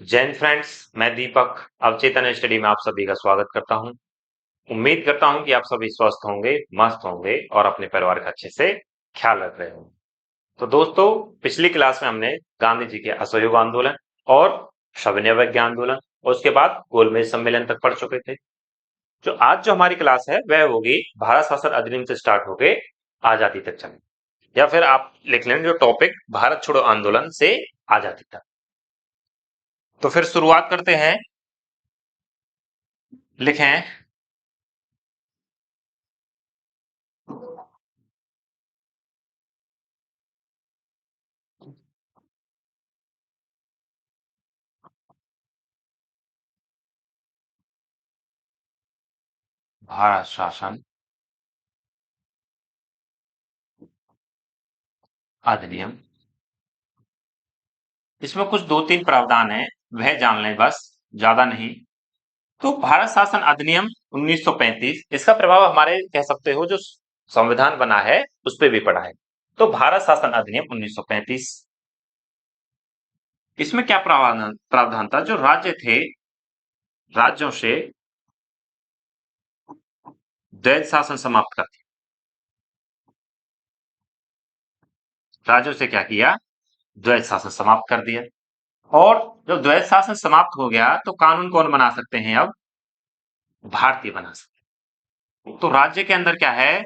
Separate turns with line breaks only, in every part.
Jain friends, मैं दीपक अवचेतन study में आप सभी का स्वागत करता हूं। उम्मीद करता हूं कि आप सभी स्वस्थ होंगे, मस्त होंगे और अपने परिवार का अच्छे से ख्याल रख रहे होंगे। तो दोस्तों, पिछली क्लास में हमने गांधी जी के असहयोग आंदोलन और सविनय अवज्ञा आंदोलन और उसके बाद गोलमेज सम्मेलन तक पढ़ चुके थे। जो आज जो हमारी क्लास है वह होगी भारत शासन अधिनियम से स्टार्ट होके आजादी तक चले, या फिर आप लिख लें जो टॉपिक भारत छोड़ो आंदोलन से आजादी तक। तो फिर शुरुआत करते हैं। लिखें भारत शासन अधिनियम। इसमें कुछ दो तीन प्रावधान है, वह जान लें बस, ज्यादा नहीं। तो भारत शासन अधिनियम 1935, इसका प्रभाव हमारे कह सकते हो जो संविधान बना है उस पर भी पड़ा है। तो भारत शासन अधिनियम 1935, इसमें क्या प्रावधान प्रावधान था? जो राज्य थे, राज्यों से द्वैध शासन समाप्त कर दिया। राज्यों से क्या किया? द्वैध शासन समाप्त कर दिया। और जब द्वैध शासन समाप्त हो गया तो कानून कौन बना सकते हैं? अब भारतीय बना सकते हैं। तो राज्य के अंदर क्या है?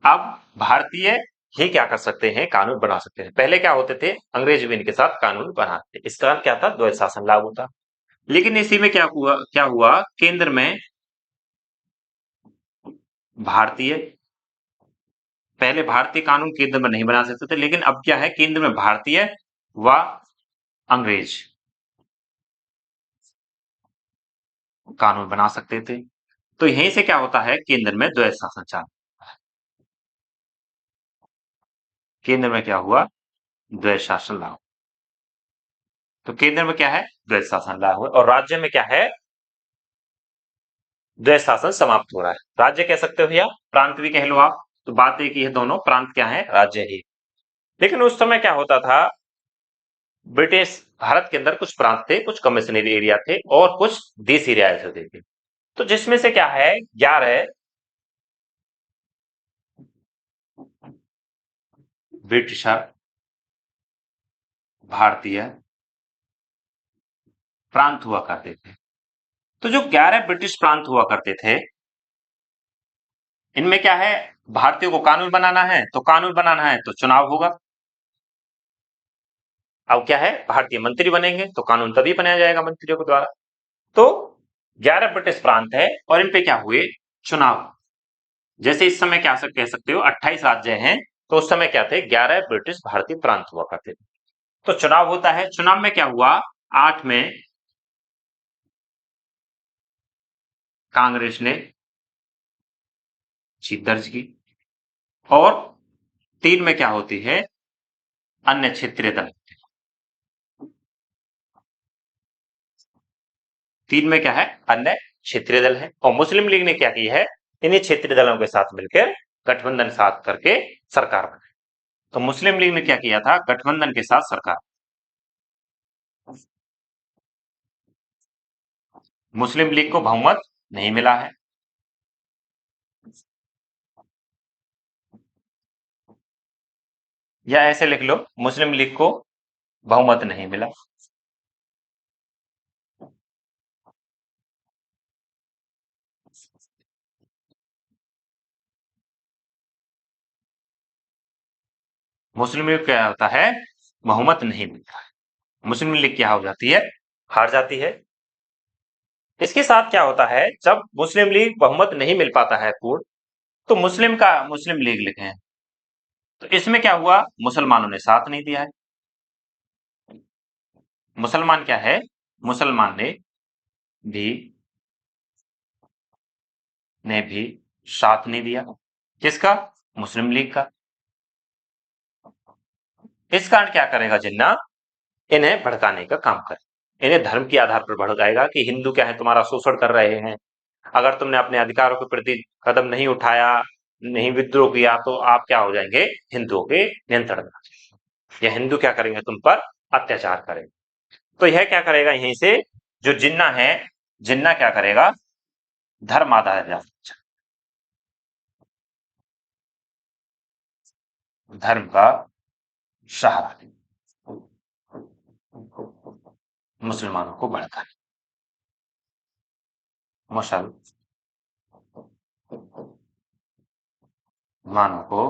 अब भारतीय ही क्या कर सकते हैं? कानून बना सकते हैं। पहले क्या होते थे? अंग्रेज भी इनके साथ कानून बनाते थे। इसका क्या था? द्वैध शासन लागू था। लेकिन इसी में क्या हुआ केंद्र में भारतीय, पहले भारतीय कानून केंद्र में नहीं बना सकते थे, लेकिन अब क्या है? केंद्र में भारतीय व अंग्रेज कानून बना सकते थे। तो यहीं से क्या होता है? केंद्र में द्वैध शासन चालू। केंद्र में क्या हुआ? द्वैध शासन लागू। तो केंद्र में क्या है? द्वैध शासन लागू, और राज्य में क्या है? द्वैध शासन समाप्त हो रहा है। राज्य कह सकते हो या प्रांत भी कह लो आप, तो बात एक ही है, दोनों प्रांत क्या है? राज्य ही। लेकिन उस समय क्या होता था? ब्रिटिश भारत के अंदर कुछ प्रांत थे, कुछ कमिश्नरी एरिया थे और कुछ देसी रियायत होती थी। तो जिसमें से क्या है? 11 ब्रिटिश भारतीय प्रांत हुआ करते थे। तो जो 11 ब्रिटिश प्रांत हुआ करते थे, इनमें क्या है? भारतीयों को कानून बनाना है, तो कानून बनाना है तो चुनाव होगा। अब क्या है? भारतीय मंत्री बनेंगे तो कानून तभी बनाया जाएगा मंत्रियों के द्वारा। तो 11 ब्रिटिश प्रांत है और इन पे क्या हुए? चुनाव। जैसे इस समय क्या कह सकते हो 28 राज्य हैं, तो उस समय क्या थे? 11 ब्रिटिश भारतीय प्रांत हुआ करते थे। तो चुनाव होता है। चुनाव में क्या हुआ? 8 में कांग्रेस ने जीत दर्ज की, और 3 में क्या होती है? अन्य क्षेत्रीय दल। 3 में क्या है? अन्य क्षेत्रीय दल है। और मुस्लिम लीग ने क्या की है? इन्हीं क्षेत्रीय दलों के साथ मिलकर गठबंधन साथ करके सरकार बनाई। तो मुस्लिम लीग ने क्या किया था? गठबंधन के साथ सरकार। मुस्लिम लीग को बहुमत नहीं मिला है। या ऐसे लिख लो, मुस्लिम लीग को बहुमत नहीं मिला। मुस्लिम लीग क्या होता है? बहुमत नहीं मिलता है। मुस्लिम लीग क्या हो जाती है? हार जाती है। इसके साथ क्या होता है? जब मुस्लिम लीग बहुमत नहीं मिल पाता है पूर्ण, तो मुस्लिम लीग लिखे हैं। तो इसमें क्या हुआ? मुसलमानों ने साथ नहीं दिया है। मुसलमान क्या है? मुसलमान भी ने भी साथ नहीं दिया। किसका? मुस्लिम लीग का। इस कारण क्या करेगा जिन्ना? इन्हें भड़काने का काम करे, इन्हें धर्म के आधार पर भड़काएगा कि हिंदू क्या है, तुम्हारा शोषण कर रहे हैं। अगर तुमने अपने अधिकारों के प्रति कदम नहीं उठाया, नहीं विद्रोह किया, तो आप क्या हो जाएंगे? हिंदुओं के नियंत्रण में। या हिंदू क्या करेंगे? तुम पर अत्याचार करेंगे। तो यह क्या करेगा, यहीं से जो जिन्ना है, जिन्ना क्या करेगा, धर्म आधार, धर्म का सहारा मुसलमानों को भड़का, मुसलमानों को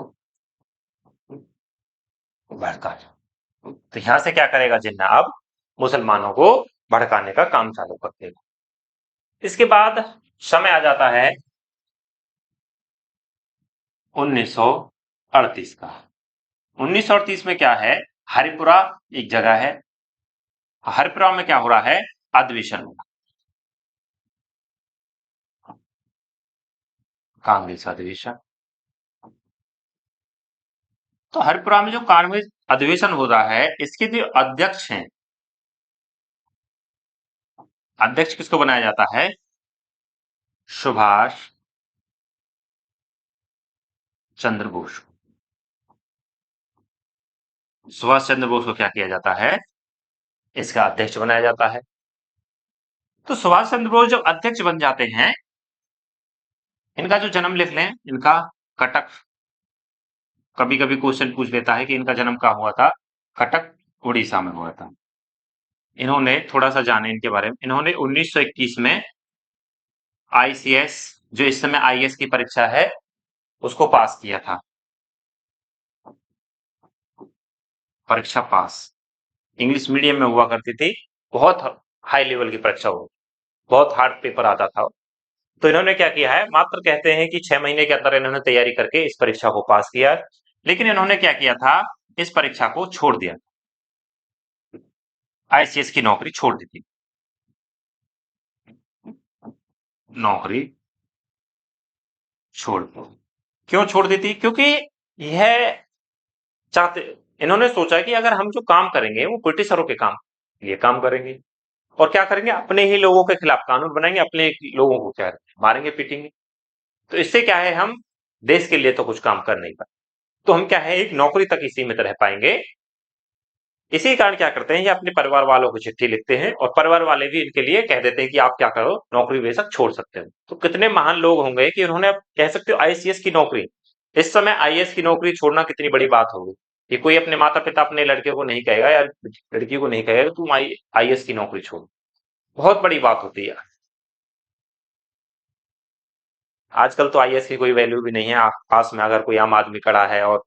भड़का। तो यहां से क्या करेगा जिन्ना, अब मुसलमानों को भड़काने का काम चालू कर देगा। इसके बाद समय आ जाता है 1938 का। 1938 में क्या है, हरिपुरा एक जगह है, हरिपुरा में क्या हो रहा है, अधिवेशन हो रहा, कांग्रेस अधिवेशन। तो हरिपुरा में जो कांग्रेस अधिवेशन हो रहा है, इसके जो अध्यक्ष हैं, अध्यक्ष किसको बनाया जाता है, सुभाष चंद्र बोस। सुभाष चंद्र बोस को क्या किया जाता है, इसका अध्यक्ष बनाया जाता है। तो सुभाष चंद्र बोस जब अध्यक्ष बन जाते हैं, इनका जो जन्म लिख लें, इनका कटक, कभी कभी क्वेश्चन पूछ लेता है कि इनका जन्म कहाँ हुआ था, कटक उड़ीसा में हुआ था। इन्होंने थोड़ा सा जाने इनके बारे में, इन्होंने 1921 में आईसीएस, जो इस समय आईएएस की परीक्षा है, उसको पास किया था, परीक्षा पास। इंग्लिश मीडियम में हुआ करती थी, बहुत हाई लेवल की परीक्षा हो, बहुत हार्ड पेपर आता था। तो इन्होंने क्या किया है, मात्र कहते हैं कि 6 महीने के अंदर इन्होंने तैयारी करके इस परीक्षा को पास किया, लेकिन इन्होंने क्या किया था, इस परीक्षा को छोड़ दिया, आईसीएस की नौकरी छोड़ दी थी, नौकरी छोड़ दी। क्यों छोड़ दी थी, क्योंकि यह चाहते, इन्होंने सोचा कि अगर हम जो काम करेंगे वो ब्रिटिशरों के काम लिए काम करेंगे, और क्या करेंगे, अपने ही लोगों के खिलाफ कानून बनाएंगे, अपने लोगों को क्या मारेंगे पीटेंगे। तो इससे क्या है, हम देश के लिए तो कुछ काम कर नहीं पाए, तो हम क्या है, एक नौकरी तक ही सीमित रह पाएंगे। इसी कारण क्या करते हैं, ये अपने परिवार वालों को चिट्ठी लिखते हैं, और परिवार वाले भी इनके लिए कह देते हैं कि आप क्या करो, नौकरी बेशक छोड़ सकते हो। तो कितने महान लोग होंगे कि उन्होंने, कह सकते हो, आईसीएस की नौकरी, इस समय आईएएस की नौकरी छोड़ना कितनी बड़ी बात होगी, कि कोई अपने माता पिता अपने लड़के को नहीं कहेगा, या लड़की को नहीं कहेगा तुम आईएएस की नौकरी छोड़ो, बहुत बड़ी बात होती है। आजकल तो आईएएस की कोई वैल्यू भी नहीं है, पास में अगर कोई आम आदमी खड़ा है और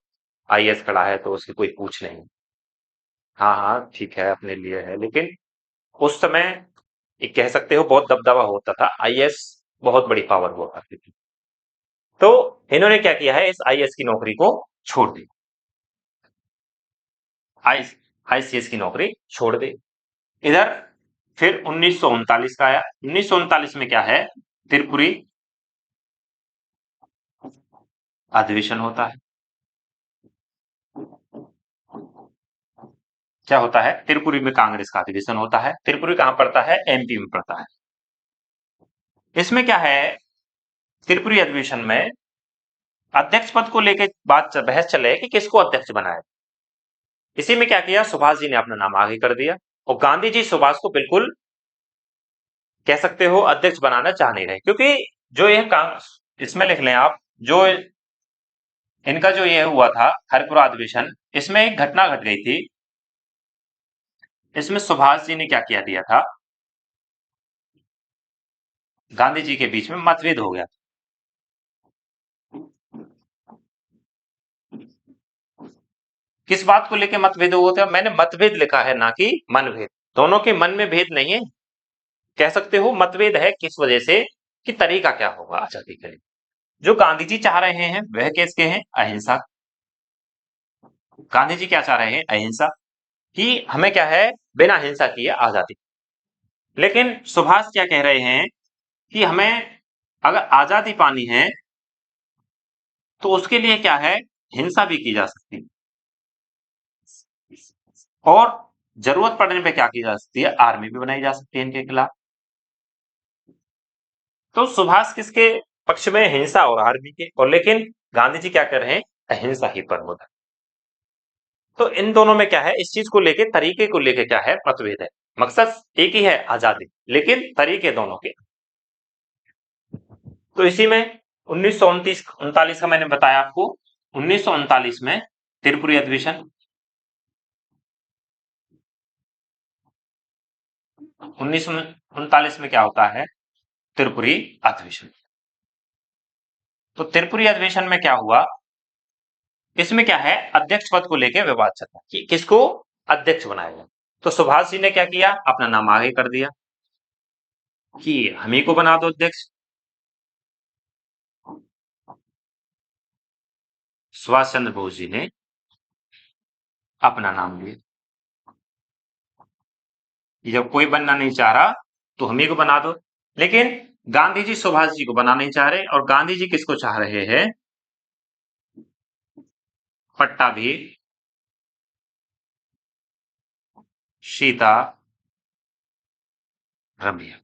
आईएएस खड़ा है तो उसकी कोई पूछ नहीं। हाँ हाँ ठीक है, अपने लिए है, लेकिन उस समय एक कह सकते हो बहुत दबदबा होता था, आईएएस बहुत बड़ी पावर हुआ करती थी। तो इन्होंने क्या किया है, इस आईएएस की नौकरी को छोड़ दी, आईसीएस की नौकरी छोड़ दी। इधर फिर 1939 का आया। 1939 में क्या है, त्रिपुरी अधिवेशन होता है। क्या होता है, त्रिपुरी में कांग्रेस का अधिवेशन होता है। त्रिपुरी कहां पड़ता है, एमपी में पड़ता है। इसमें क्या है, त्रिपुरी अधिवेशन में अध्यक्ष पद को लेकर बात बहस चले कि किसको अध्यक्ष बनाए। इसी में क्या किया, सुभाष जी ने अपना नाम आगे कर दिया, और गांधी जी सुभाष को बिल्कुल, कह सकते हो, अध्यक्ष बनाना चाह नहीं रहे, क्योंकि जो यह काम, इसमें लिख लें आप, जो इनका जो यह हुआ था हरिपुरा अधिवेशन, इसमें एक घटना घट गई थी। इसमें सुभाष जी ने क्या किया दिया था, गांधी जी के बीच में मतभेद हो गया। किस बात को लेकर मतभेद हुआ था, मैंने मतभेद लिखा है, ना कि मनभेद। दोनों के मन में भेद नहीं है, कह सकते हो मतभेद है, किस वजह से, कि तरीका क्या होगा आजादी के लिए। जो गांधी जी चाह रहे हैं वह किसके हैं, अहिंसा। गांधी जी क्या चाह रहे हैं, अहिंसा, कि हमें क्या है, बिना हिंसा किए आजादी। लेकिन सुभाष क्या कह रहे हैं, कि हमें अगर आजादी पानी है तो उसके लिए क्या है, हिंसा भी की जा सकती है, और जरूरत पड़ने पे क्या की जा सकती है, आर्मी भी बनाई जा सकती है इनके खिलाफ। तो सुभाष किसके पक्ष में, हिंसा और आर्मी के, और लेकिन गांधी जी क्या कर रहे हैं, अहिंसा ही परमो धर्म। तो इन दोनों में क्या है, इस चीज को लेके, तरीके को लेके क्या है, मतभेद है। मकसद एक ही है, आजादी, लेकिन तरीके दोनों के। तो इसी में 1939 का मैंने बताया आपको, 1939 में त्रिपुरी अधिवेशन, 1939 में क्या होता है, त्रिपुरी अधिवेशन। तो त्रिपुरी अधिवेशन में क्या हुआ, इसमें क्या है, अध्यक्ष पद को लेकर विवाद चला कि किसको अध्यक्ष बनाएगा। तो सुभाष जी ने क्या किया, अपना नाम आगे कर दिया कि हम ही को बना दो अध्यक्ष। सुभाष चंद्र बोस जी ने अपना नाम लिया कि जब कोई बनना नहीं चाह रहा तो हम ही को बना दो। लेकिन गांधी जी सुभाष जी को बना नहीं चाह रहे, और गांधी जी किसको चाह रहे हैं, पट्टाभी सीता रमैया।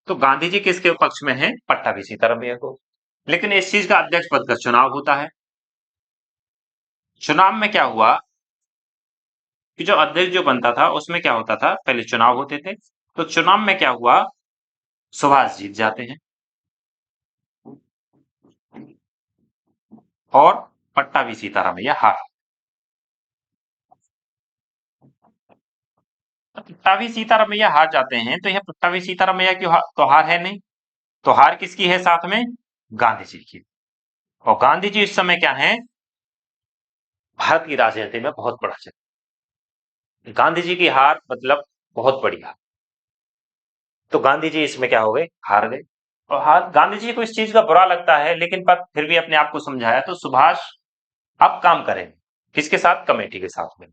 तो गांधी जी किसके पक्ष में है, पट्टाभी सीतारमैया को। लेकिन इस चीज का अध्यक्ष पद का चुनाव होता है। चुनाव में क्या हुआ कि जो अध्यक्ष जो बनता था उसमें क्या होता था, पहले चुनाव होते थे। तो चुनाव में क्या हुआ, सुभाष जीत जाते हैं और पट्टाभी सीतारमैया हार। पट्टाभी सीतारमैया हार जाते हैं, तो यह पट्टाभी सीतारमैया की तो हार है नहीं, तो हार किसकी है, साथ में गांधी जी की। और गांधी जी इस समय क्या है, भारत की राजनीति में बहुत बड़ा चक्र। गांधी जी की हार मतलब बहुत बड़ी हार। तो गांधी जी इसमें क्या हो गए, हार गए। और हार, गांधी जी को इस चीज का बुरा लगता है, लेकिन पर फिर भी अपने आप को समझाया। तो सुभाष अब काम करें किसके साथ, कमेटी के साथ में।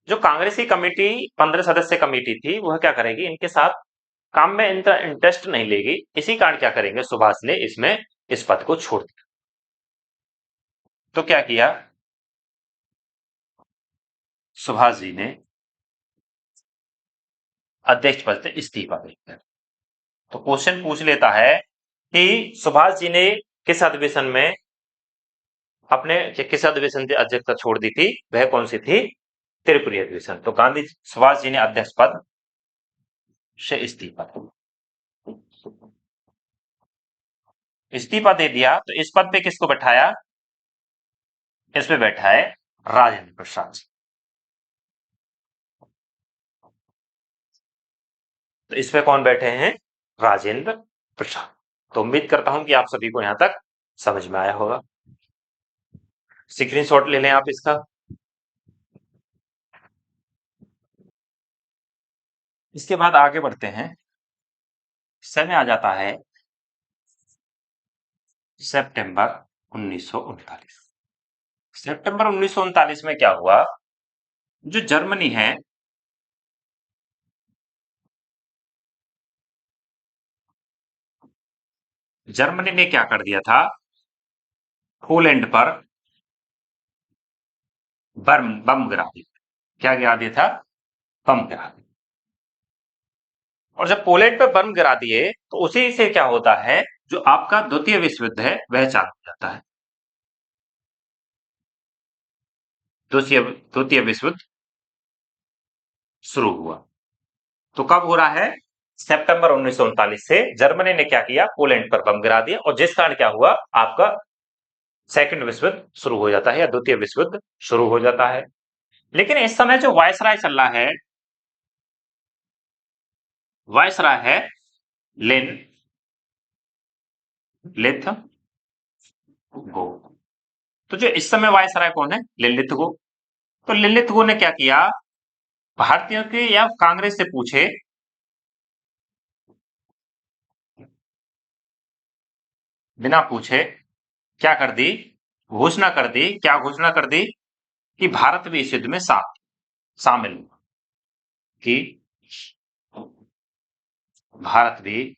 जो कांग्रेस की कमेटी 15 सदस्य कमेटी थी, वह क्या करेगी, इनके साथ काम में इनका इंटरेस्ट नहीं लेगी। इसी कारण क्या करेंगे, सुभाष ने इसमें इस पद को छोड़ दिया। तो क्या किया, सुभाष जी ने अध्यक्ष पद से इस्तीफा दे दिया। तो क्वेश्चन पूछ लेता है कि सुभाष जी ने किस अधिवेशन में अपने, किस अधिवेशन से अध्यक्षता छोड़ दी थी, वह कौन सी थी, त्रिपुरी अधिवेशन। तो गांधी सुभाष जी ने अध्यक्ष पद से इस्तीफा दे दिया। तो इस पद पे किसको बैठाया, इस पे बैठा है राजेंद्र प्रसाद जी। तो इस पे कौन बैठे हैं, राजेंद्र प्रसाद। तो उम्मीद करता हूं कि आप सभी को यहां तक समझ में आया होगा। स्क्रीनशॉट ले लें आप इसका। इसके बाद आगे बढ़ते हैं। समय आ जाता है सितंबर 1939। सितंबर 1939 में क्या हुआ, जो जर्मनी है, जर्मनी ने क्या कर दिया था, पोलैंड पर बम बम गिरा दिया। क्या गिरा दिया था, बम गिरा दिया। और जब पोलैंड पे बम गिरा दिए, तो उसी से क्या होता है, जो आपका द्वितीय विश्व युद्ध है वह चालू हो जाता है। द्वितीय द्वितीय विश्व युद्ध शुरू हुआ। तो कब हो रहा है, सितंबर 1939 से। जर्मनी ने क्या किया, पोलैंड पर बम गिरा दिया, और जिस कारण क्या हुआ, आपका सेकंड विश्व युद्ध शुरू हो जाता है, या द्वितीय विश्व युद्ध शुरू हो जाता है। लेकिन इस समय जो वायसराय चल रहा है, वायसराय है लिन लिथ गो। तो जो इस समय वायसराय कौन है, लिन गो। तो लिन गो ने क्या किया, भारतीयों के या कांग्रेस से पूछे, बिना पूछे क्या कर दी, घोषणा कर दी। क्या घोषणा कर दी, कि भारत भी इस युद्ध में शामिल हुआ, कि भारत भी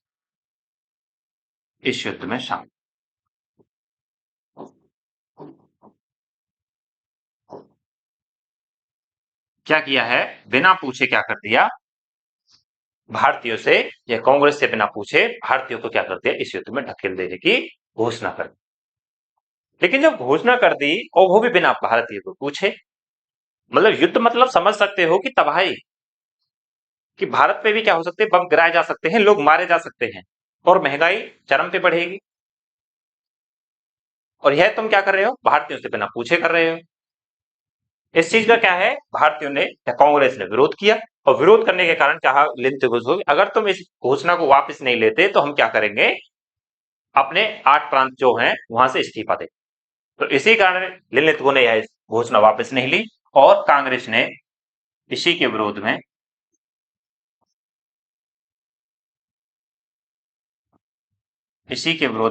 इस युद्ध में शामिल। क्या किया है, बिना पूछे क्या कर दिया, भारतीयों से या कांग्रेस से बिना पूछे भारतीयों को क्या कर दिया, इस युद्ध में ढकेल देने की घोषणा कर दी। लेकिन जब घोषणा कर दी, और वो भी बिना भारतीय को पूछे, मतलब युद्ध मतलब समझ सकते हो कि तबाही। कि भारत पे भी क्या हो सकते हैं, बम गिराए जा सकते हैं, लोग मारे जा सकते हैं और महंगाई चरम पे बढ़ेगी। और यह तुम क्या कर रहे हो, भारतीयों से बिना पूछे कर रहे हो। इस चीज का क्या है, भारतीयों ने या कांग्रेस ने विरोध किया, और विरोध करने के कारण क्या लिंच घोषणा, अगर तुम इस घोषणा को वापस नहीं लेते तो हम क्या करेंगे, अपने 8 प्रांत जो हैं वहां से इस्तीफा देंगे। तो इसी कारण लिलित ने यह घोषणा वापस नहीं ली, और कांग्रेस ने इसी के विरोध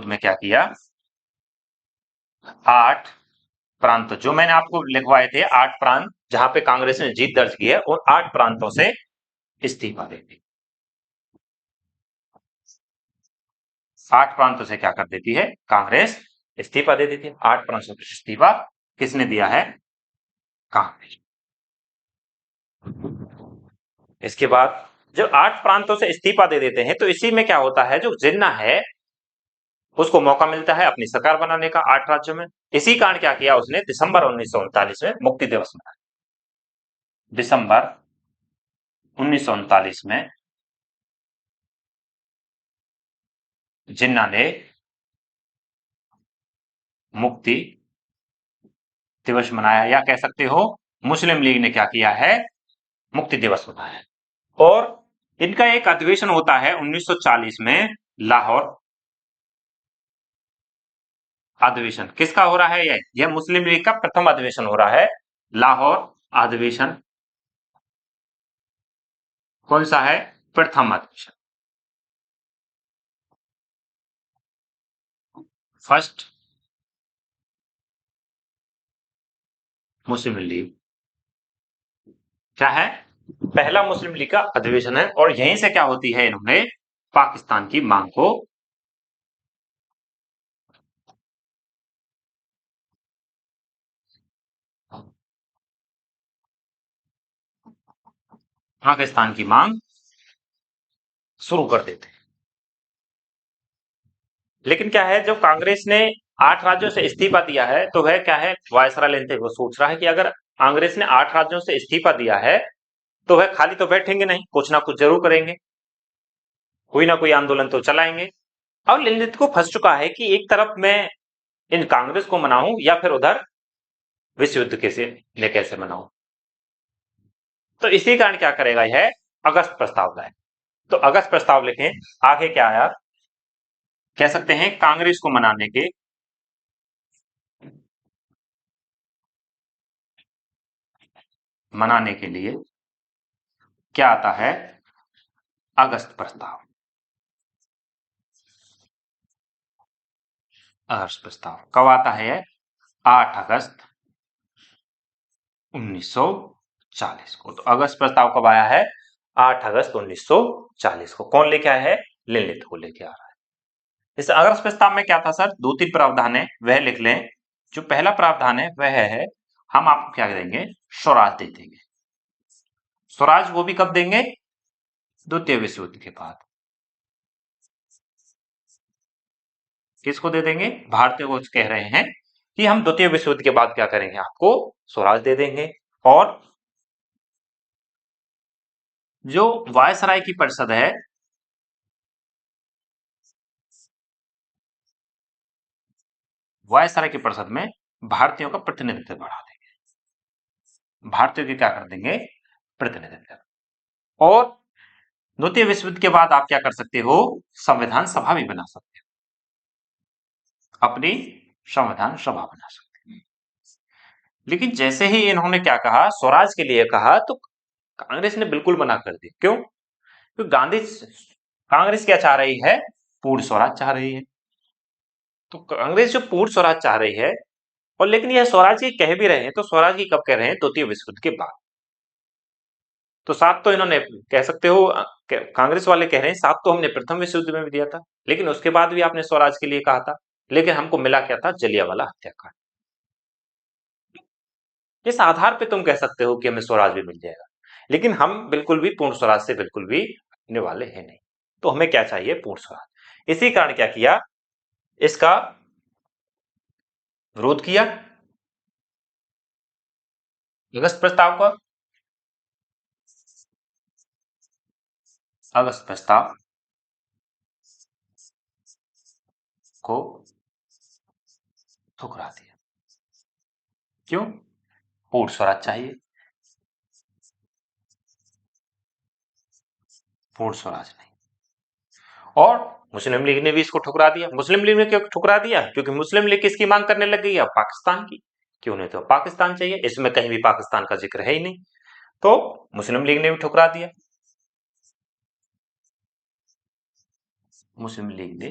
में क्या किया, 8 प्रांत जो मैंने आपको लिखवाए थे, 8 प्रांत जहां पे कांग्रेस ने जीत दर्ज की है, उन 8 प्रांतों से इस्तीफा दे दी। 8 प्रांतों से क्या कर देती है कांग्रेस, इस्तीफा दे देती है। 8 प्रांतों से इस्तीफा किसने दिया है, कांग्रेस। इसके बाद जब 8 प्रांतों से इस्तीफा दे देते हैं तो इसी में क्या होता है, जो जिन्ना है उसको मौका मिलता है अपनी सरकार बनाने का 8 राज्यों में। इसी कारण क्या किया उसने, दिसंबर 1939 में मुक्ति दिवस मनाया। दिसंबर 1939 में जिन्ना ने मुक्ति दिवस मनाया, या कह सकते हो मुस्लिम लीग ने क्या किया है, मुक्ति दिवस मनाया। और इनका एक अधिवेशन होता है 1940 में, लाहौर अधिवेशन। किसका हो रहा है, यह मुस्लिम लीग का प्रथम अधिवेशन हो रहा है, लाहौर अधिवेशन। कौन सा है, प्रथम अधिवेशन, फर्स्ट मुस्लिम लीग क्या है, पहला मुस्लिम लीग का अधिवेशन है। और यहीं से क्या होती है, इन्होंने पाकिस्तान की मांग को पाकिस्तान की मांग शुरू कर देते हैं। लेकिन क्या है, जब कांग्रेस ने 8 राज्यों से इस्तीफा दिया है तो वह क्या है, वायसराय लेते वो सोच रहा है कि अगर कांग्रेस ने 8 राज्यों से इस्तीफा दिया है तो वह खाली तो बैठेंगे नहीं, कुछ ना कुछ जरूर करेंगे, कोई ना कोई आंदोलन तो चलाएंगे। अब ललित को फंस चुका है कि एक तरफ मैं इन कांग्रेस को मनाऊं या फिर उधर विश्व युद्ध कैसे मनाऊं। तो इसी कारण क्या करेगा, यह अगस्त प्रस्ताव लाए। तो अगस्त प्रस्ताव लिखें, आगे क्या आया, कह सकते हैं कांग्रेस को मनाने के लिए क्या आता है, अगस्त प्रस्ताव। अगस्त प्रस्ताव कब आता है, 8 अगस्त 1940 को। तो अगस्त प्रस्ताव कब आया है, 8 अगस्त 1940 को। कौन लेके आया है, लिलित को लेके आ रहा है। इस अगस्त प्रस्ताव में क्या था सर, 2-3 प्रावधान है, वह लिख लें। जो पहला प्रावधान है वह है, हम आपको क्या देंगे, स्वराज दे देंगे। स्वराज वो भी कब देंगे, द्वितीय विश्व युद्ध के बाद। किसको दे देंगे, भारतीय को कह रहे हैं कि हम द्वितीय विश्व युद्ध के बाद क्या करेंगे, आपको स्वराज दे देंगे। और जो वायसराय की परिषद है, वायसराय की परिषद में भारतीयों का प्रतिनिधित्व बढ़ा देंगे, भारतीयों की क्या कर देंगे, प्रतिनिधित्व। और द्वितीय विश्व युद्ध के बाद आप क्या कर सकते हो, संविधान सभा भी बना सकते हो, अपनी संविधान सभा बना सकते हो। लेकिन जैसे ही इन्होंने क्या कहा, स्वराज के लिए कहा, तो कांग्रेस ने बिल्कुल मना कर दी। क्यों, क्योंकि कांग्रेस क्या चाह रही है, पूर्ण स्वराज चाह रही है। तो कांग्रेस जो पूर्ण स्वराज चाह रही है, और लेकिन यह स्वराज की कह भी रहे हैं, तो स्वराज की कब कह रहे हैं, द्वितीय विश्व युद्ध के बाद। तो साथ तो इन्होंने, कह सकते हो कांग्रेस वाले कह रहे हैं, साथ तो हमने प्रथम विश्व युद्ध में भी दिया था, लेकिन उसके बाद भी आपने स्वराज के लिए कहा था, लेकिन हमको मिला क्या था, जलियांवाला हत्याकांड। इस आधार पे तुम कह सकते हो कि हमें स्वराज भी मिल जाएगा, लेकिन हम बिल्कुल भी पूर्ण स्वराज से बिल्कुल भी हटने वाले हैं नहीं। तो हमें क्या चाहिए, पूर्ण स्वराज। इसी कारण क्या किया, इसका विरोध किया, अगस्त प्रस्ताव का। अगस्त प्रस्ताव को ठुकरा दिया। क्यों? पूर्ण स्वराज चाहिए, पूर्ण स्वराज नहीं। और मुस्लिम लीग ने भी इसको ठुकरा दिया। मुस्लिम लीग ने क्यों ठुकरा दिया? क्योंकि मुस्लिम लीग किसकी मांग करने लग गई है? पाकिस्तान की। क्यों? नहीं तो पाकिस्तान चाहिए, इसमें कहीं भी पाकिस्तान का जिक्र है ही नहीं। तो मुस्लिम लीग ने भी ठुकरा दिया। मुस्लिम लीग ने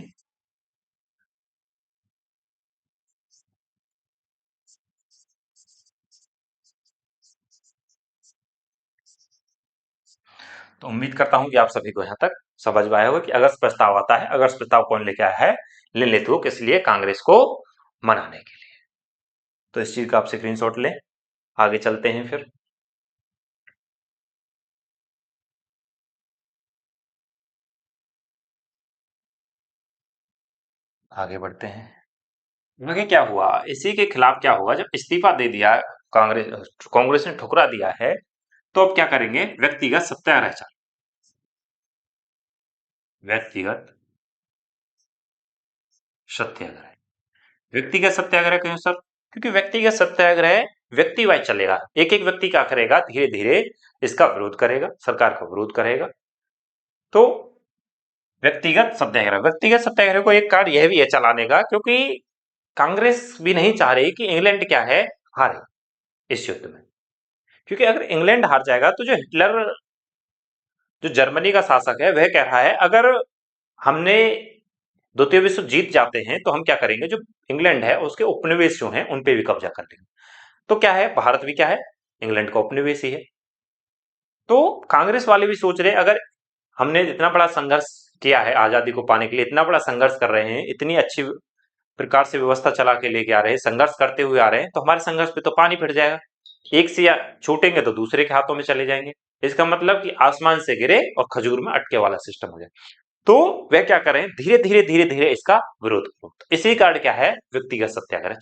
तो उम्मीद करता हूं कि आप सभी को यहां तक समझ में आया होगा कि अगस्त प्रस्ताव आता है। अगस्त प्रस्ताव कौन लेके आया है? ललित वो किस लिए? कांग्रेस को मनाने के लिए। तो इस चीज का आप स्क्रीनशॉट लें। आगे चलते हैं फिर। आगे बढ़ते हैं। आगे क्या हुआ? इसी के खिलाफ क्या हुआ? जब इस्तीफा दे दिया कांग्रेस ने ठुकरा दिया है, तो अब क्या करेंगे? व्यक्तिगत सत्याग्रह चालू। व्यक्तिगत सत्याग्रह। व्यक्तिगत सत्याग्रह क्यों सर? क्योंकि व्यक्तिगत सत्याग्रह व्यक्ति वाइज चलेगा। एक एक व्यक्ति क्या करेगा? धीरे धीरे इसका विरोध करेगा, सरकार का विरोध करेगा। तो व्यक्तिगत सत्याग्रह को एक कार्य यह भी है चलाने का, क्योंकि कांग्रेस भी नहीं चाह रही कि इंग्लैंड क्या है, हारे इस युद्ध में। क्योंकि अगर इंग्लैंड हार जाएगा तो जो हिटलर, जो जर्मनी का शासक है, वह कह रहा है अगर हमने द्वितीय विश्व जीत जाते हैं तो हम क्या करेंगे? जो इंग्लैंड है उसके उपनिवेश जो हैं उन पे भी कब्जा कर लेंगे। तो क्या है, भारत भी क्या है? इंग्लैंड का उपनिवेश ही है। तो कांग्रेस वाले भी सोच रहे हैं अगर हमने इतना बड़ा संघर्ष किया है आजादी को पाने के लिए, इतना बड़ा संघर्ष कर रहे हैं, इतनी अच्छी प्रकार से व्यवस्था चला के लेके आ रहे हैं, संघर्ष करते हुए आ रहे हैं, तो हमारे संघर्ष पे तो पानी फिर जाएगा। एक से या छूटेंगे तो दूसरे के हाथों में चले जाएंगे। इसका मतलब कि आसमान से गिरे और खजूर में अटके वाला सिस्टम हो जाए। तो वे क्या करें? धीरे धीरे धीरे धीरे इसका विरोध करो। इसी कारण क्या है? व्यक्तिगत सत्याग्रह।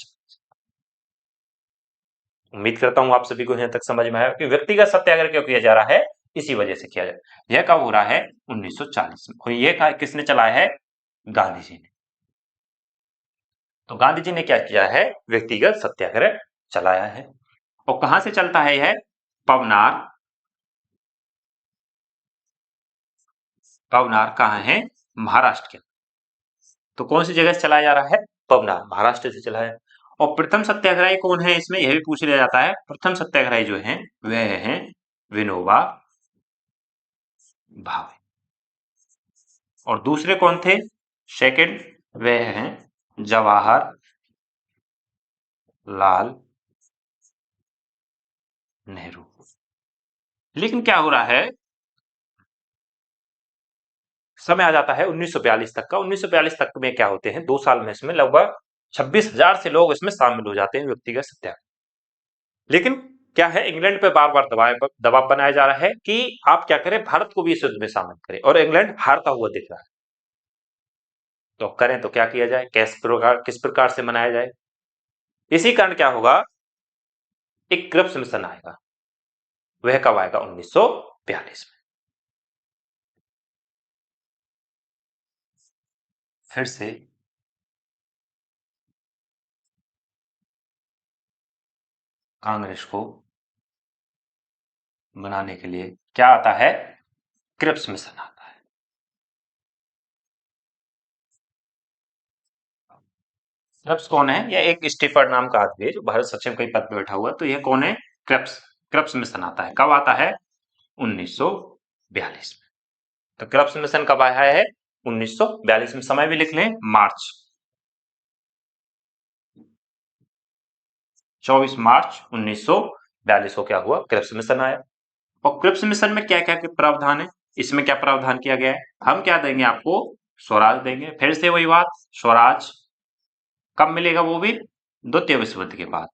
उम्मीद करता हूं आप सभी को यहां तक समझ में आया कि व्यक्तिगत सत्याग्रह क्यों किया जा रहा है। इसी वजह से किया जा रहा है। यह कब हो रहा है? 1940 में। और यह किसने चलाया है? गांधी जी ने। तो गांधी जी ने क्या किया है? व्यक्तिगत सत्याग्रह चलाया है। और कहां से चलता है यह? पवनार। पवनार कहाँ है? महाराष्ट्र के। तो कौन सी जगह से चलाया जा रहा है? पवनार, महाराष्ट्र से चला है। और प्रथम सत्याग्रही कौन है? इसमें यह भी पूछ लिया जाता है। प्रथम सत्याग्रही जो है वह है विनोबा भावे। और दूसरे कौन थे? सेकंड, वह हैं जवाहर लाल नेहरू। लेकिन क्या हो रहा है? समय आ जाता है 1942 तक का। 1942 तक में क्या होते हैं? 2 साल में इसमें लगभग 26,000 से लोग इसमें शामिल हो जाते हैं व्यक्तिगत सत्याग्रह। लेकिन क्या है? इंग्लैंड पे बार बार दबाव बनाया जा रहा है कि आप क्या करें, भारत को भी इस युद्ध में शामिल करें। और इंग्लैंड हारता हुआ दिख रहा है। तो करें तो क्या किया जाए? किस प्रकार से मनाया जाए? इसी कारण क्या होगा? एक क्रिप्स मिशन आएगा। वह कब आएगा? 1942 में। फिर से कांग्रेस को बनाने के लिए क्या आता है? क्रिप्स मिशन आता है। क्रिप्स कौन है? यह एक स्टीफर्ड नाम का आदमी है जो भारत सचिव के पद पर बैठा हुआ है। तो यह कौन है? क्रिप्स। क्रिप्स मिशन आता है। कब आता है? 1942 में। तो क्रिप्स मिशन कब आया है? 1942 में। समय भी लिख लें, मार्च, 24 मार्च 1942 को क्या हुआ? क्रिप्स मिशन आया। और क्रिप्स मिशन में क्या क्या प्रावधान है? इसमें क्या प्रावधान किया गया है? हम क्या देंगे आपको? स्वराज देंगे। फिर से वही बात, स्वराज कब मिलेगा? वो भी द्वितीय विश्व युद्ध के बाद।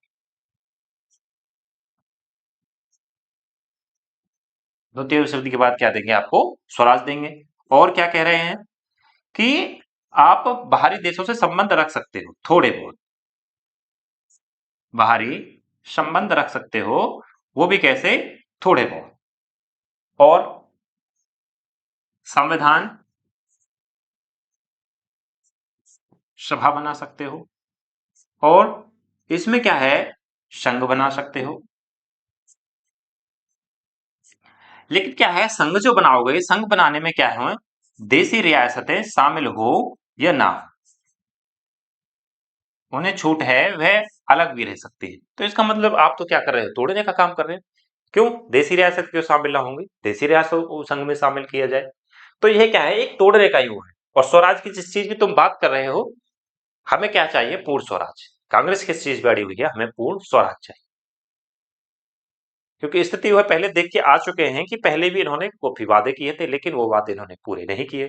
द्वितीय विश्व युद्ध के बाद क्या देंगे आपको? स्वराज देंगे। और क्या कह रहे हैं कि आप बाहरी देशों से संबंध रख सकते हो, थोड़े बहुत बाहरी संबंध रख सकते हो। वो भी कैसे? थोड़े बहुत। और संविधान सभा बना सकते हो, और इसमें क्या है, संघ बना सकते हो। लेकिन क्या है, संघ जो बनाओगे, संघ बनाने में क्या है, देशी रियासतें शामिल हो या ना हो, उन्हें छूट है, वह अलग भी रह सकती है। तो इसका मतलब आप तो क्या कर रहे हो, तोड़ने का काम कर रहे हैं। क्यों देशी रियासत क्यों शामिल ना होंगी, देशी रियासत को संघ में शामिल किया जाए। तो यह क्या है, एक तोड़ने का युग है। और स्वराज की जिस चीज की तुम बात कर रहे हो, हमें क्या चाहिए, पूर्ण स्वराज। कांग्रेस किस चीज पे अड़ी हुई है, हमें पूर्ण स्वराज चाहिए। क्योंकि स्थिति वह पहले देख के आ चुके हैं कि पहले भी इन्होंने काफी वादे किए थे, लेकिन वो वादे इन्होंने पूरे नहीं किए।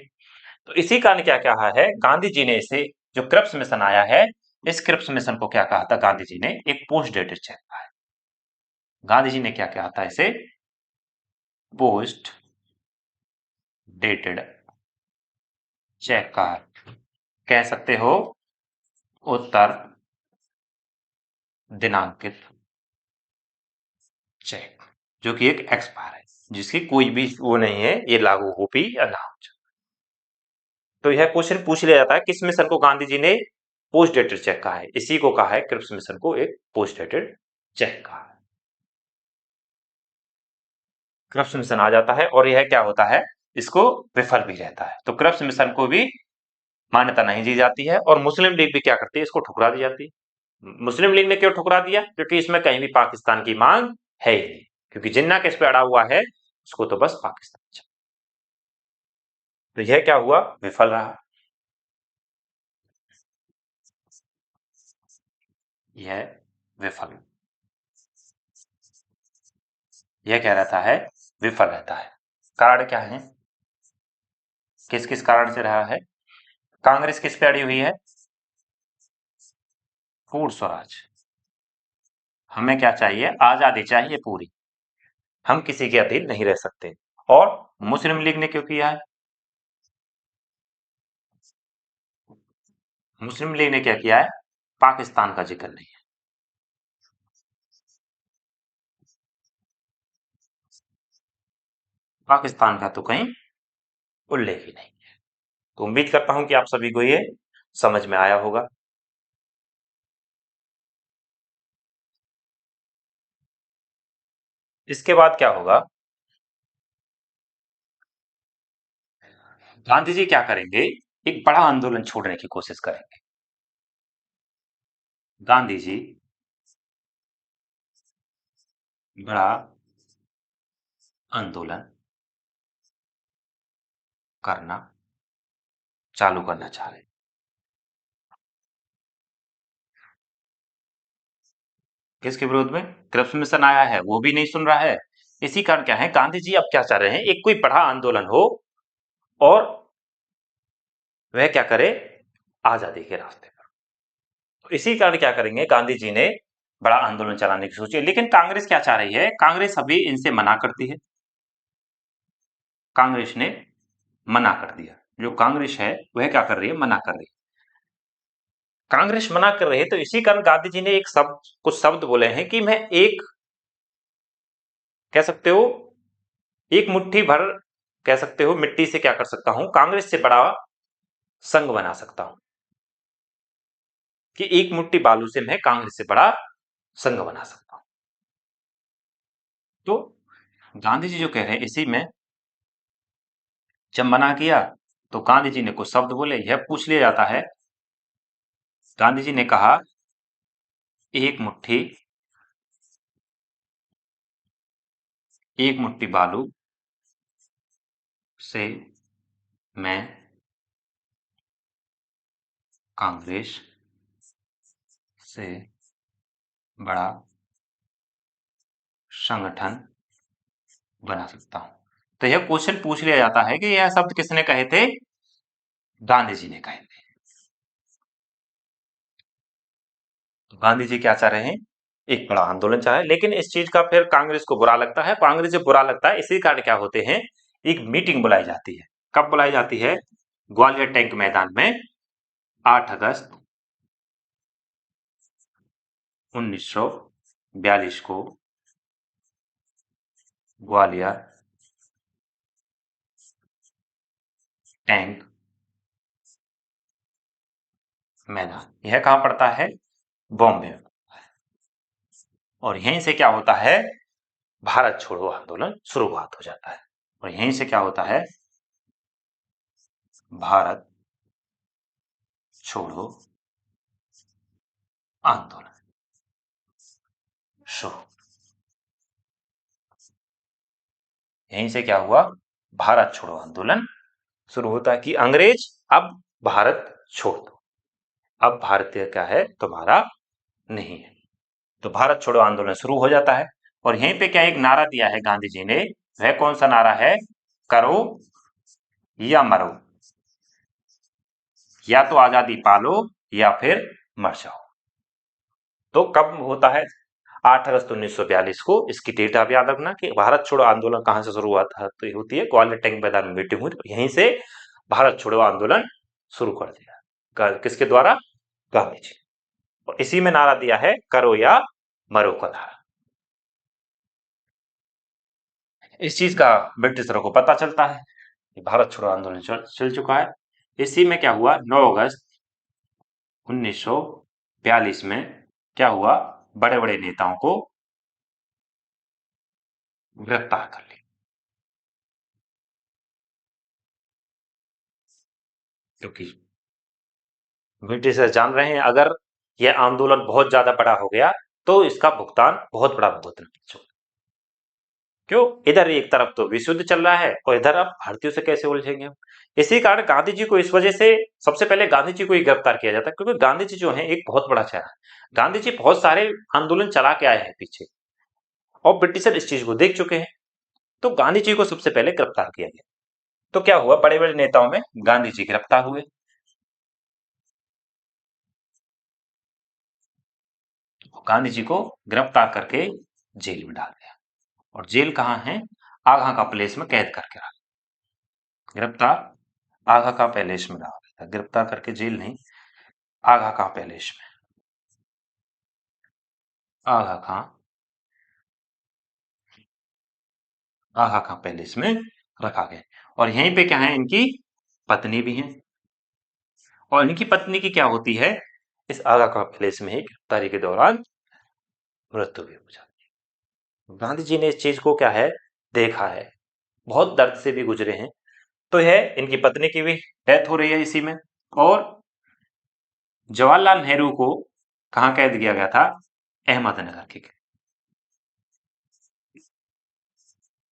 तो इसी कारण क्या कहा है गांधी जी ने, इसे जो क्रिप्स मिशन आया है, इस क्रिप्स मिशन को क्या कहा था गांधी जी ने, एक पोस्ट डेटेड चेक कहा है। गांधी जी ने क्या कहा था इसे, पोस्ट डेटेड चेक कहा, कह सकते हो उत्तर दिनांकित चेक, जो कि एक एक्सपायर है, जिसकी कोई भी वो नहीं है, ये लागू हो भी या ना हो। तो यह क्वेश्चन पूछ लिया जाता है, किस मिशन को गांधी जी ने पोस्ट डेटेड चेक कहा है, इसी को कहा है क्रिप्स मिशन को एक पोस्ट डेटेड चेक कहा है। क्रिप्स मिशन आ जाता है और यह क्या होता है, इसको विफल भी रहता है। तो क्रिप्स मिशन को भी मान्यता नहीं दी जाती है, और मुस्लिम लीग भी क्या करती है, इसको ठुकरा दी जाती है। मुस्लिम लीग ने क्यों ठुकरा दिया, क्योंकि इसमें कहीं भी पाकिस्तान की मांग है ही नहीं, क्योंकि जिन्ना किस पे अड़ा हुआ है, उसको तो बस पाकिस्तान चाहिए। तो यह क्या हुआ, विफल रहा। यह विफल, यह क्या रहता है, विफल रहता है। कारण क्या है, किस किस कारण से रहा है, कांग्रेस किस पे अड़ी हुई है, पूर्ण स्वराज। हमें क्या चाहिए, आजादी चाहिए पूरी, हम किसी के अधीन नहीं रह सकते। और मुस्लिम लीग ने क्यों किया है, मुस्लिम लीग ने क्या किया है, पाकिस्तान का जिक्र नहीं है, पाकिस्तान का तो कहीं उल्लेख ही नहीं। तो उम्मीद करता हूं कि आप सभी को ये समझ में आया होगा। इसके बाद क्या होगा, गांधी जी क्या करेंगे, एक बड़ा आंदोलन छोड़ने की कोशिश करेंगे। गांधी जी बड़ा आंदोलन करना चालू करना चाह रहे हैं। किसके विरोध में, क्रिप्स मिशन आया है वो भी नहीं सुन रहा है। इसी कारण क्या है, गांधी जी अब क्या चाह रहे हैं, एक कोई बड़ा आंदोलन हो और वह क्या करे, आजादी के रास्ते पर। तो इसी कारण क्या करेंगे, गांधी जी ने बड़ा आंदोलन चलाने की सोची। लेकिन कांग्रेस क्या चाह रही है, कांग्रेस अभी इनसे मना करती है। कांग्रेस ने मना कर दिया, जो कांग्रेस है वह क्या कर रही है, मना कर रही है। कांग्रेस मना कर रही है, तो इसी कारण गांधी जी ने एक शब्द, कुछ शब्द बोले हैं कि मैं एक, कह सकते हो एक मुट्ठी भर, कह सकते हो मिट्टी से क्या कर सकता हूं, कांग्रेस से बड़ा संघ बना सकता हूं। कि एक मुट्ठी बालू से मैं कांग्रेस से बड़ा संघ बना सकता हूं। तो गांधी जी जो कह रहे हैं, इसी में जब मना किया, तो गांधी जी ने कुछ शब्द बोले, यह पूछ लिया जाता है। गांधी जी ने कहा, एक मुट्ठी, एक मुट्ठी बालू से मैं कांग्रेस से बड़ा संगठन बना सकता हूं। तो यह क्वेश्चन पूछ लिया जाता है कि यह शब्द किसने कहे थे, गांधी जी ने कहे थे। तो गांधी जी क्या चाह रहे हैं, एक बड़ा आंदोलन चाहे, लेकिन इस चीज का फिर कांग्रेस को बुरा लगता है। कांग्रेस जब बुरा लगता है, इसी कारण क्या होते हैं, एक मीटिंग बुलाई जाती है। कब बुलाई जाती है, ग्वालियर टैंक मैदान में 8 अगस्त 1942 को ग्वालियर टैंक मैदान, यह कहाँ पड़ता है? बॉम्बे में। और यहीं से क्या होता है? भारत छोड़ो आंदोलन शुरुआत हो जाता है। और यहीं से क्या होता है? भारत छोड़ो आंदोलन शुरू। यहीं से क्या हुआ? भारत छोड़ो आंदोलन शुरू होता है कि अंग्रेज अब भारत छोड़ दो, अब भारतीय क्या है? तुम्हारा नहीं है। तो भारत छोड़ो आंदोलन शुरू हो जाता है। और यहीं पे क्या एक नारा दिया है गांधी जी ने, वह कौन सा नारा है? करो या मरो, या तो आजादी पालो या फिर मर जाओ। तो कब होता है? 8 अगस्त 1942 को। इसकी डेट आप याद रखना कि भारत छोड़ो आंदोलन कहां से शुरू हुआ था, तो ये होती है ग्वालियर टैंक मैदान में मीटिंग हुई, यहीं से भारत छोड़ो आंदोलन शुरू कर दिया। किसके द्वारा? गांधी जी। और इसी में नारा दिया है करो या मरो का नारा। इस चीज का ब्रिटिशरों को पता चलता है कि भारत छोड़ो आंदोलन चल चुका है। इसी में क्या हुआ? 9 अगस्त 1942 में क्या हुआ? बड़े बड़े नेताओं को गिरफ्तार कर लिया, क्योंकि ब्रिटिशर जान रहे हैं अगर यह आंदोलन बहुत ज्यादा बड़ा हो गया तो इसका भुगतान बहुत बड़ा भुगतना पड़ेगा। क्यों? इधर एक तरफ तो विश्व युद्ध चल रहा है और इधर अब भारतीयों से कैसे उलझेंगे हम। इसी कारण गांधी जी को इस वजह से सबसे पहले गांधी जी को ही गिरफ्तार किया जाता है, क्योंकि गांधी जी जो है एक बहुत बड़ा चेहरा है। गांधी जी बहुत सारे आंदोलन चला के आए हैं पीछे, और ब्रिटिशर इस चीज को देख चुके हैं। तो गांधी जी को सबसे पहले गिरफ्तार किया गया। तो क्या हुआ? बड़े बड़े नेताओं में गांधी जी गिरफ्तार हुए। गांधी जी को गिरफ्तार करके जेल में डाल दिया। और जेल कहाँ है? आगा का प्लेस में कैद करके रखा। गिरफ्तार आगा का पैलेस में डाल दिया, गिरफ्तार करके जेल नहीं, आगा का पैलेस में, आगा का आगा का पैलेस में रखा गया। और यहीं पे क्या है? इनकी पत्नी भी है। और इनकी पत्नी की क्या होती है? इस आगा का पैलेस में ही गिरफ्तारी के दौरान मृत्यु भी हो जाती है। गांधी जी ने इस चीज को क्या है? देखा है, बहुत दर्द से भी गुजरे हैं। तो यह इनकी पत्नी की भी डेथ हो रही है इसी में। और जवाहरलाल नेहरू को कहाँ कैद किया गया था? अहमदनगर के।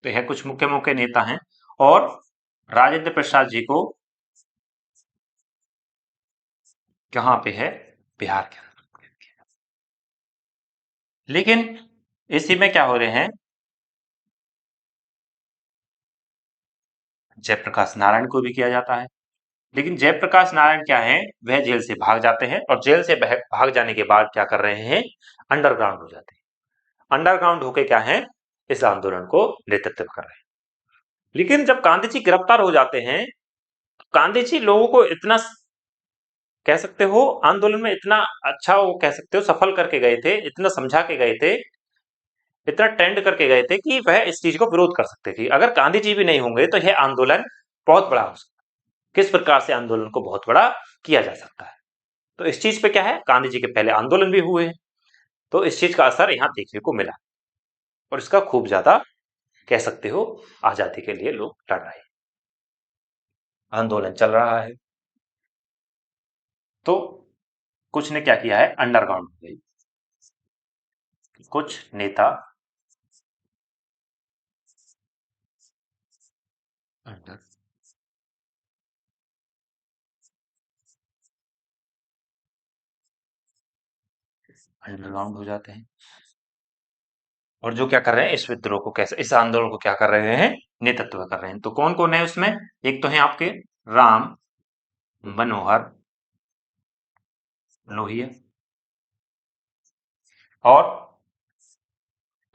तो यह कुछ मुख्य मुख्य नेता हैं। और राजेंद्र प्रसाद जी को कहाँ पे है? बिहार के अंदर। लेकिन इसी में क्या हो रहे हैं? जयप्रकाश नारायण को भी किया जाता है। लेकिन जयप्रकाश नारायण क्या है? वह जेल से भाग जाते हैं, और जेल से भाग जाने के बाद क्या कर रहे हैं? अंडरग्राउंड हो जाते हैं। अंडरग्राउंड होके क्या है? इस आंदोलन को नेतृत्व कर रहे हैं। लेकिन जब गांधी जी गिरफ्तार हो जाते हैं, गांधी जी लोगों को इतना, कह सकते हो आंदोलन में इतना अच्छा, वो कह सकते हो सफल करके गए थे, इतना समझा के गए थे, इतना ट्रेंड करके गए थे कि वह इस चीज को विरोध कर सकते थे। अगर गांधी जी भी नहीं होंगे तो यह आंदोलन बहुत बड़ा हो सकता है। किस प्रकार से आंदोलन को बहुत बड़ा किया जा सकता है। तो इस चीज पे क्या है? गांधी जी के पहले आंदोलन भी हुए हैं, तो इस चीज का असर यहाँ देखने को मिला। और इसका खूब ज्यादा, कह सकते हो, आजादी के लिए लोग लड़ रहे हैं, आंदोलन चल रहा है। तो कुछ ने क्या किया है? अंडरग्राउंड हो गई, कुछ नेता अंडरग्राउंड हो जाते हैं। और जो क्या कर रहे हैं? इस विद्रोह को, कैसे इस आंदोलन को क्या कर रहे हैं? नेतृत्व कर रहे हैं। तो कौन कौन है उसमें? एक तो है आपके राम मनोहर लोहिया, और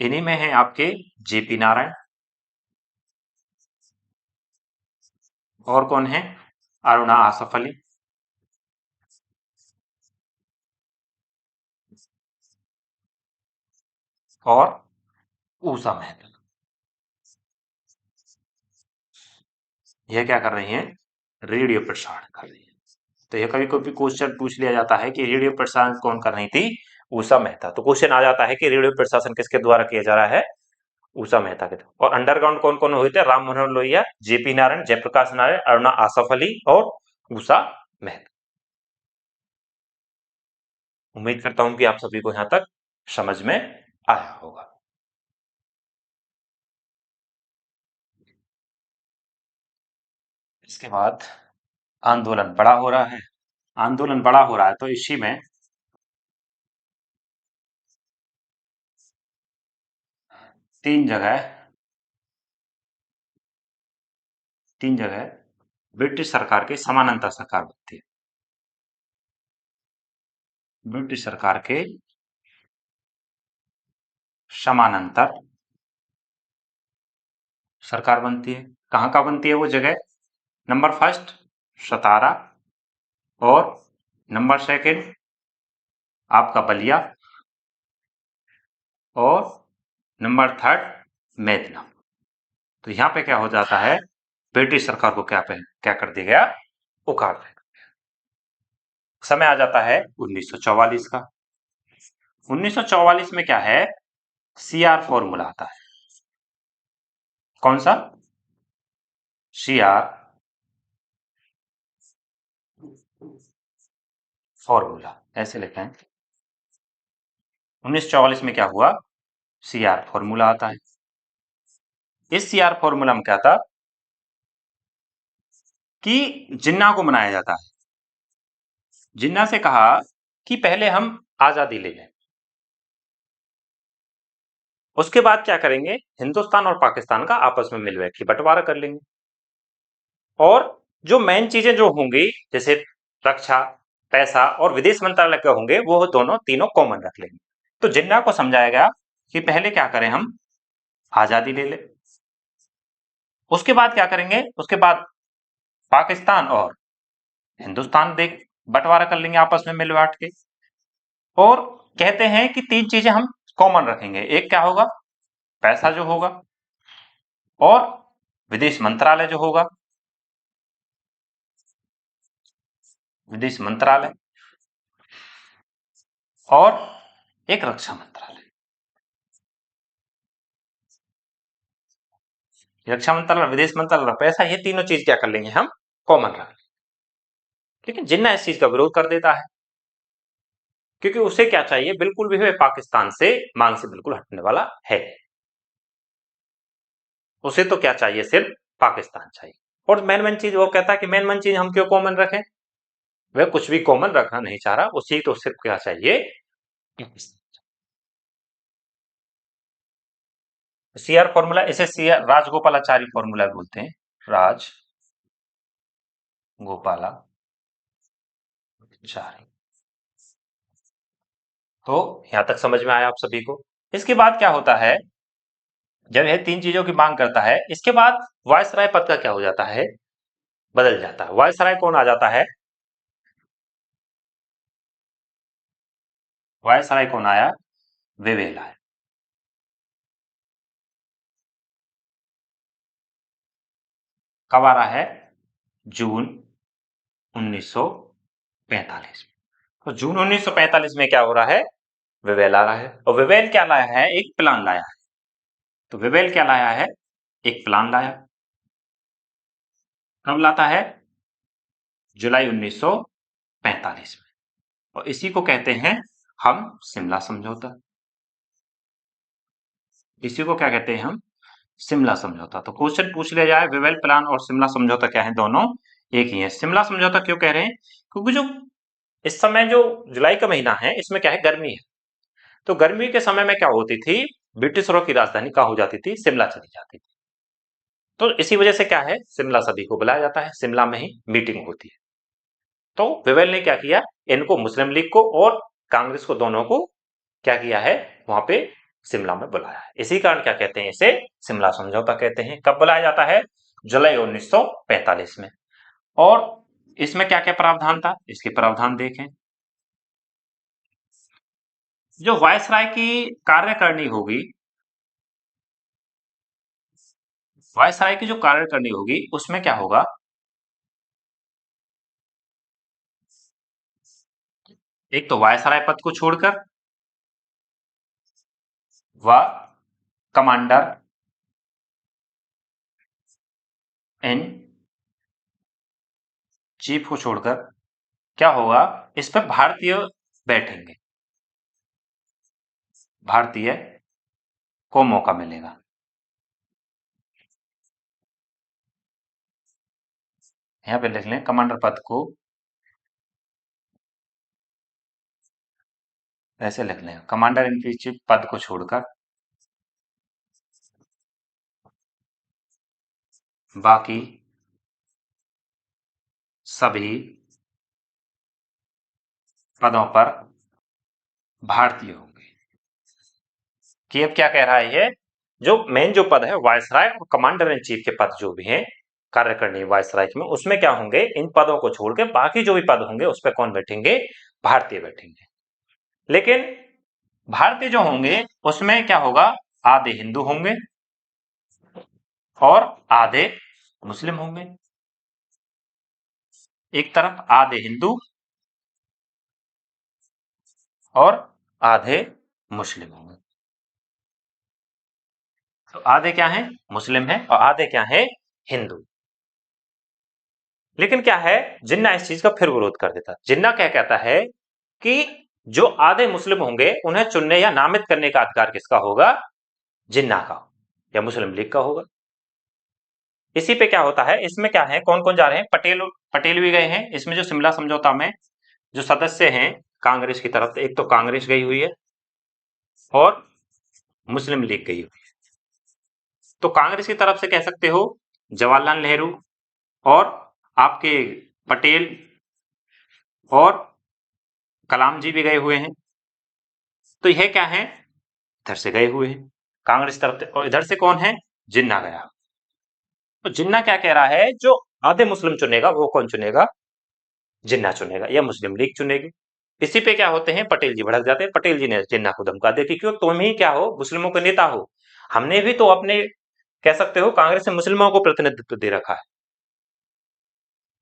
इन्हीं में है आपके जेपी नारायण, और कौन है? अरुणा आसफ अली, और ऊषा मेहता। यह क्या कर रही हैं? रेडियो प्रसारण कर रही है। तो यह कभी कभी क्वेश्चन पूछ लिया जाता है कि रेडियो प्रसारण कौन कर रही थी? उषा मेहता। तो क्वेश्चन आ जाता है कि रेडियो प्रशासन किसके द्वारा किया जा रहा है? उषा मेहता के द्वारा। और अंडरग्राउंड कौन कौन हुए थे? राम मनोहर लोहिया, जेपी नारायण, जयप्रकाश नारायण, अरुणा आसफ अली और उषा मेहता। उम्मीद करता हूं कि आप सभी को यहां तक समझ में आया होगा। इसके बाद आंदोलन बड़ा हो रहा है। आंदोलन बड़ा हो रहा है तो इसी में तीन जगह ब्रिटिश सरकार की समानांतर सरकार बनती है। ब्रिटिश सरकार के समानांतर सरकार बनती है। कहां का बनती है वो जगह? नंबर फर्स्ट सतारा, और नंबर सेकंड आपका बलिया, और नंबर थर्ड मेदना। तो यहां पे क्या हो जाता है? ब्रिटिश सरकार को क्या कर दिया गया? उखाड़ दिया। समय आ जाता है 1944 का। 1944 में क्या है? सीआर फॉर्मूला आता है। कौन सा? सीआर फॉर्मूला, ऐसे लिखते हैं। 1944 में क्या हुआ? सीआर फॉर्मूला आता है। इस सीआर फॉर्मूला में क्या था कि जिन्ना को मनाया जाता है। जिन्ना से कहा कि पहले हम आजादी ले लें, उसके बाद क्या करेंगे? हिंदुस्तान और पाकिस्तान का आपस में मिल बैठ के बंटवारा कर लेंगे, और जो मेन चीजें जो होंगी जैसे रक्षा, पैसा और विदेश मंत्रालय के होंगे वो दोनों तीनों कॉमन रख लेंगे। तो जिन्ना को समझाया गया कि पहले क्या करें, हम आजादी ले लें, उसके बाद क्या करेंगे? उसके बाद पाकिस्तान और हिंदुस्तान देख बंटवारा कर लेंगे आपस में मिल बांट के। और कहते हैं कि तीन चीजें हम कॉमन रखेंगे। एक क्या होगा? पैसा जो होगा, और विदेश मंत्रालय जो होगा, विदेश मंत्रालय, और एक रक्षा मंत्रालय। रक्षा मंत्रालय, विदेश मंत्रालय, पैसा, ये तीनों चीज क्या कर लेंगे? हम कॉमन रख लेंगे। लेकिन जिन्ना इस चीज का विरोध कर देता है, क्योंकि उसे क्या चाहिए? बिल्कुल भी वह पाकिस्तान से मांग से बिल्कुल हटने वाला है। उसे तो क्या चाहिए? सिर्फ पाकिस्तान चाहिए। और मेन मेन चीज वो कहता है कि मेन मेन चीज हम क्यों कॉमन रखें? वह कुछ भी कॉमन रखना नहीं चाह रहा, उसी तो सिर्फ क्या चाहिए? सीआर फॉर्मूला, इसे सीआर राजगोपालाचारी फॉर्मूला बोलते हैं। राज गोपालाचारी। तो यहां तक समझ में आया आप सभी को? इसके बाद क्या होता है? जब यह तीन चीजों की मांग करता है, इसके बाद वायसराय पद का क्या हो जाता है? बदल जाता है। वायसराय कौन आ जाता है? वायसराय कौन आया? वेवेल आया। कब आ रहा है? जून 1945 में। तो जून 1945 में क्या हो रहा है? वेवेल आ रहा है। और वेवेल क्या लाया है? एक प्लान लाया है। तो वेवेल क्या लाया है? एक प्लान लाया। कब लाता है? जुलाई 1945 में। और इसी को कहते हैं हम शिमला समझौता। इसी को क्या कहते हैं हम? शिमला समझौता। तो क्वेश्चन पूछ लिया जाए वेवेल प्लान और शिमला समझौता क्या है? दोनों एक ही है। शिमला समझौता क्यों कह रहे हैं? क्योंकि जो इस समय जो जुलाई का महीना है, इसमें क्या है? गर्मी है। तो गर्मी के समय में क्या होती थी? ब्रिटिशरों की राजधानी कहाँ हो जाती थी? शिमला चली जाती थी। तो इसी वजह से क्या है? शिमला सभी को बुलाया जाता है, शिमला में ही मीटिंग होती है। तो वेवेल ने क्या किया? इनको, मुस्लिम लीग को और कांग्रेस को, दोनों को क्या किया है? वहां पे शिमला में बुलाया है। इसी कारण क्या कहते हैं? इसे शिमला समझौता कहते हैं। कब बुलाया जाता है? जुलाई 1945 में। और इसमें क्या क्या प्रावधान था? इसके प्रावधान देखें। जो वायसराय की कार्यकारिणी होगी, वायसराय की जो कार्यकारिणी होगी, उसमें क्या होगा? एक तो वायसराय पद को छोड़कर व कमांडर इन चीफ को छोड़कर क्या होगा, इस पर भारतीय बैठेंगे, भारतीय को मौका मिलेगा। यहां पे लिख लें कमांडर पद को, ऐसे लिख लें कमांडर इन चीफ पद को छोड़कर बाकी सभी पदों पर भारतीय होंगे। कि अब क्या कह रहा है, ये जो मेन जो पद है वायसराय और कमांडर इन चीफ के पद जो भी हैं कार्यकारिणी वायसराय में, उसमें क्या होंगे, इन पदों को छोड़ के बाकी जो भी पद होंगे उस पर कौन बैठेंगे, भारतीय बैठेंगे। लेकिन भारतीय जो होंगे उसमें क्या होगा, आधे हिंदू होंगे और आधे मुस्लिम होंगे। एक तरफ आधे हिंदू और आधे मुस्लिम होंगे। तो आधे क्या है, मुस्लिम है, और आधे क्या है, हिंदू। लेकिन क्या है, जिन्ना इस चीज का फिर विरोध कर देता। जिन्ना क्या कहता है कि जो आधे मुस्लिम होंगे उन्हें चुनने या नामित करने का अधिकार किसका होगा, जिन्ना का या मुस्लिम लीग का होगा। इसी पे क्या होता है, इसमें क्या है, कौन कौन जा रहे हैं, पटेल, पटेल भी गए हैं इसमें। जो शिमला समझौता में जो सदस्य हैं कांग्रेस की तरफ से, एक तो कांग्रेस गई हुई है और मुस्लिम लीग गई हुई है। तो कांग्रेस की तरफ से कह सकते हो जवाहरलाल नेहरू और आपके पटेल और कलाम जी भी गए हुए हैं। तो यह क्या है, इधर से गए हुए हैं कांग्रेस तरफ से, और इधर से कौन है, जिन्ना गया। तो जिन्ना क्या कह रहा है, जो आधे मुस्लिम चुनेगा वो कौन चुनेगा, जिन्ना चुनेगा या मुस्लिम लीग चुनेगी। इसी पे क्या होते हैं, पटेल जी भड़क जाते हैं। पटेल जी ने जिन्ना को धमका दिया कि क्यों, तुम ही क्या हो, मुस्लिमों के नेता हो, हमने भी तो अपने कह सकते हो कांग्रेस से मुस्लिमों को प्रतिनिधित्व दे रखा है।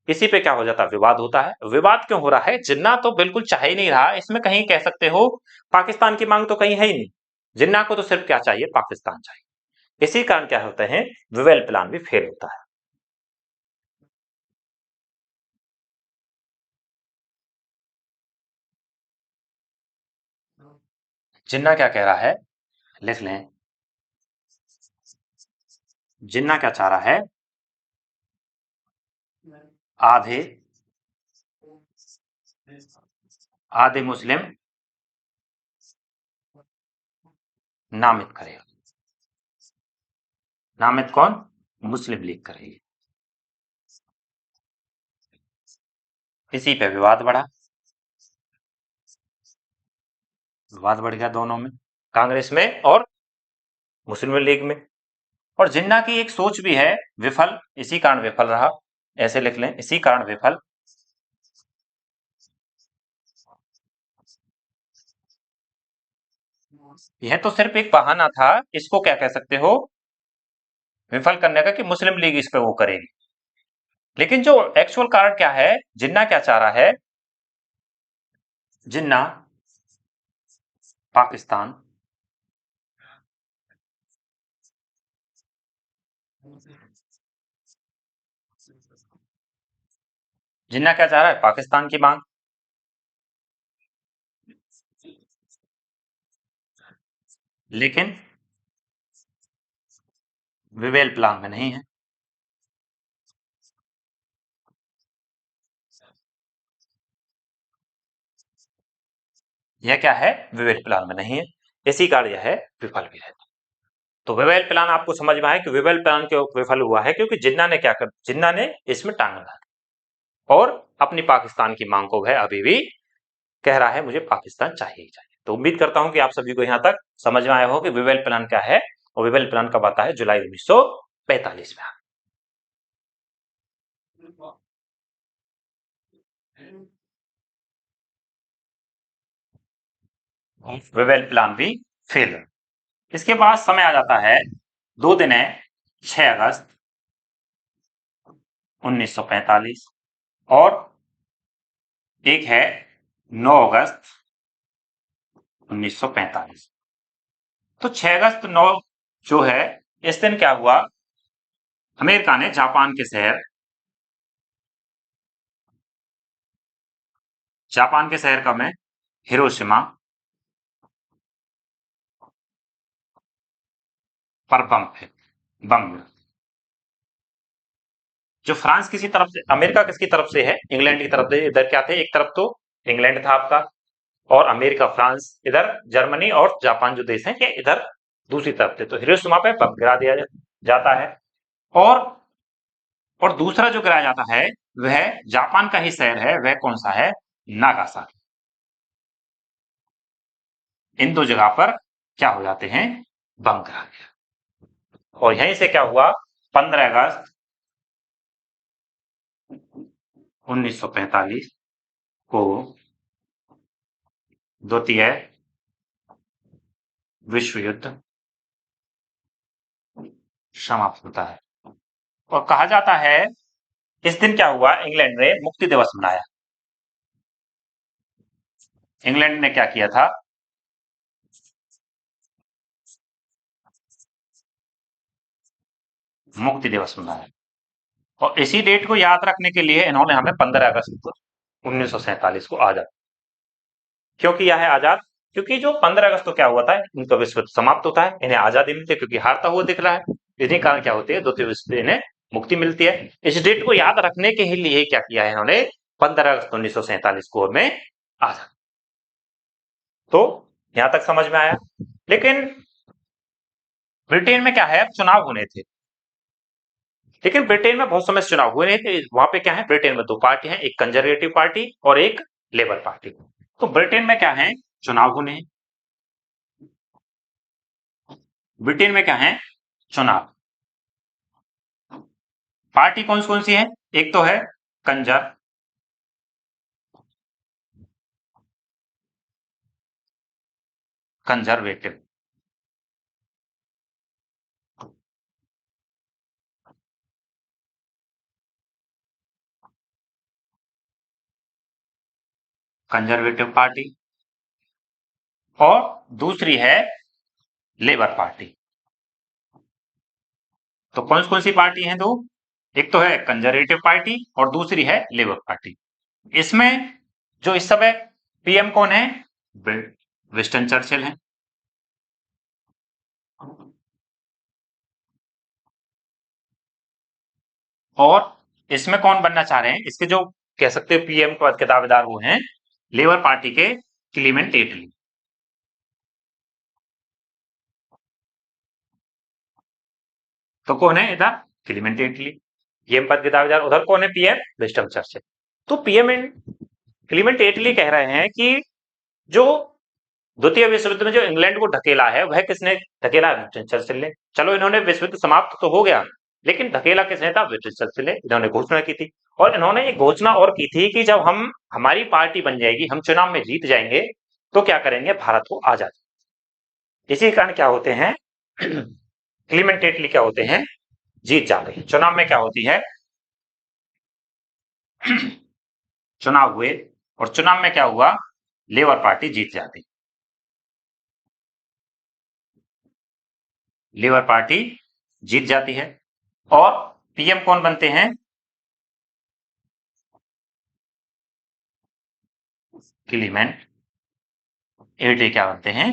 इसी पे क्या हो जाता है, विवाद होता है। विवाद क्यों हो रहा है, जिन्ना तो बिल्कुल चाह ही नहीं रहा इसमें, कहीं कह सकते हो पाकिस्तान की मांग तो कहीं है ही नहीं। जिन्ना को तो सिर्फ क्या चाहिए, पाकिस्तान चाहिए। इसी कारण क्या होते हैं, विवेल प्लान भी फेल होता है। जिन्ना क्या कह रहा है, लिख लें, जिन्ना क्या चाह रहा है, आधे आधे मुस्लिम नामित करेगा। नामित कौन, मुस्लिम लीग करेगी। इसी पे विवाद बढ़ा, विवाद बढ़ गया दोनों में, कांग्रेस में और मुस्लिम लीग में। और जिन्ना की एक सोच भी है विफल, इसी कारण विफल रहा, ऐसे लिख लें, इसी कारण विफल। यह तो सिर्फ एक बहाना था, इसको क्या कह सकते हो, विफल करने का, कि मुस्लिम लीग इस पे वो करेगी। लेकिन जो एक्चुअल कारण क्या है, जिन्ना क्या चाह रहा है, जिन्ना पाकिस्तान जिन्ना क्या चाह रहा है, पाकिस्तान की मांग। लेकिन विवेल प्लान में नहीं है। यह क्या है, विवेल प्लान में नहीं है, इसी कारण यह है विफल भी है। तो विवेल प्लान आपको समझ में आया कि विवेल प्लान क्यों विफल हुआ है, क्योंकि जिन्ना ने क्या कर, जिन्ना ने इसमें टांग अड़ा और अपनी पाकिस्तान की मांग को वह अभी भी कह रहा है मुझे पाकिस्तान चाहिए ही चाहिए। तो उम्मीद करता हूं कि आप सभी को यहां तक समझ में आया हो कि विवेल प्लान क्या है, और विवेल प्लान कब आता है, जुलाई 1945 में। विवेल प्लान भी फेल। इसके बाद समय आ जाता है, दो दिन है, 6 अगस्त 1945 और एक है
9 अगस्त 1945। तो 6 अगस्त 9 जो है, इस दिन क्या हुआ, अमेरिका ने जापान के शहर का में हिरोशिमा पर बम। जो फ्रांस किसी तरफ से, अमेरिका किसकी तरफ से है, इंग्लैंड की तरफ से। इधर क्या थे, एक तरफ तो इंग्लैंड था आपका, और अमेरिका, फ्रांस इधर, जर्मनी और जापान जो देश हैं ये इधर दूसरी तरफ थे। तो हिरोशिमा पे बम गिरा दिया जाता है। और दूसरा जो गिराया जाता है वह जापान का ही शहर है, वह कौन सा है, नागासाकी। इन दो जगह पर क्या हो जाते हैं, बम गिरा दिया। और यहीं से क्या हुआ, 15 अगस्त 1945 को द्वितीय विश्व युद्ध समाप्त होता है। और कहा जाता है इस दिन क्या हुआ, इंग्लैंड ने मुक्ति दिवस मनाया। इंग्लैंड ने क्या किया था, मुक्ति दिवस मनाया। और इसी डेट को याद रखने के लिए इन्होंने हमें 15 अगस्त 1947 को आजाद, क्यों किया है आजाद, क्योंकि जो 15 अगस्त को क्या हुआ था, इनका विश्व युद्ध समाप्त होता है, इन्हें आजादी मिलती है, क्योंकि हारता हुआ दिख रहा है। इन्हीं कारण क्या होती है, द्वितीय विश्व युद्ध, इन्हें मुक्ति मिलती है। इस डेट को याद रखने के ही लिए क्या किया है इन्होंने, 15 अगस्त 1947 को हमें आजाद। तो यहां तक समझ में आया। लेकिन ब्रिटेन में क्या है, चुनाव होने थे, लेकिन ब्रिटेन में बहुत समय से चुनाव हुए नहीं थे। वहां पे क्या है, ब्रिटेन में दो पार्टी हैं, एक कंजर्वेटिव पार्टी और एक लेबर पार्टी। तो ब्रिटेन में क्या है, चुनाव होने हैं। ब्रिटेन में क्या है, चुनाव। पार्टी कौन कौन सी है, एक तो है कंजर कंजर्वेटिव, कंजर्वेटिव पार्टी, और दूसरी है लेबर पार्टी। तो कौन सी पार्टी है दो, एक तो है कंजर्वेटिव पार्टी और दूसरी है लेबर पार्टी। इसमें जो इस समय पीएम कौन है, विंस्टन चर्चिल है। और इसमें कौन बनना चाह रहे हैं, इसके जो कह सकते हो पीएम पद के दावेदार वो हैं लेबर पार्टी के क्लीमेंट एटली। तो कौन है इधर, क्लीमेंट एटली पीएम पद के दावेदार, उधर कौन है, पीएम विंस्टन चर्चिल। तो पीएम क्लीमेंट एटली कह रहे हैं कि जो द्वितीय विश्व युद्ध में जो इंग्लैंड को ढकेला है वह किसने ढकेला, विंस्टन चर्चिल ने। चलो इन्होंने विश्व युद्ध समाप्त तो हो गया, लेकिन ढकेला किसने था, विंस्टन चर्चिल ने। इन्होंने घोषणा की थी, और इन्होंने एक घोषणा और की थी कि जब हम, हमारी पार्टी बन जाएगी, हम चुनाव में जीत जाएंगे, तो क्या करेंगे, भारत को आजाद। इसी कारण क्या होते हैं, क्लीमेंट एटली क्या होते हैं, जीत जाते हैं। चुनाव में क्या होती है, चुनाव हुए और चुनाव में क्या हुआ, लेबर पार्टी जीत जाती, लेबर पार्टी जीत जाती है। और पीएम कौन बनते हैं, क्लीमेंट एटली क्या बनते हैं,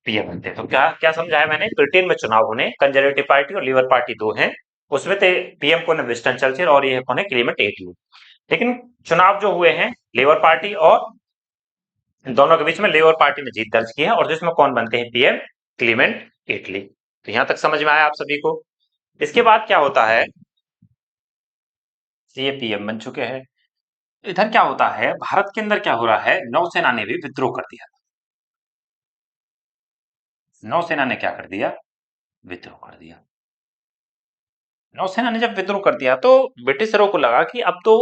पीएम बनते हैं। तो क्या क्या समझाया मैंने, ब्रिटेन में चुनाव होने, कंजर्वेटिव पार्टी और लेबर पार्टी दो हैं, उसमें पीएम कौन है, विंस्टन चर्चिल, और ये कौन है, क्लीमेंट एटली। लेकिन चुनाव जो हुए हैं लेबर पार्टी और, इन दोनों के बीच में लेबर पार्टी ने जीत दर्ज की है, और जिसमें कौन बनते हैं, पीएम क्लीमेंट एटली। तो यहां तक समझ में आया आप सभी को। इसके बाद क्या होता है, ये पीएम बन चुके हैं। इधर क्या होता है, भारत के अंदर क्या हो रहा है, नौसेना ने भी विद्रोह कर दिया। नौसेना ने क्या कर दिया, विद्रोह कर दिया। नौसेना ने जब विद्रोह कर दिया तो ब्रिटिशरों को लगा कि अब तो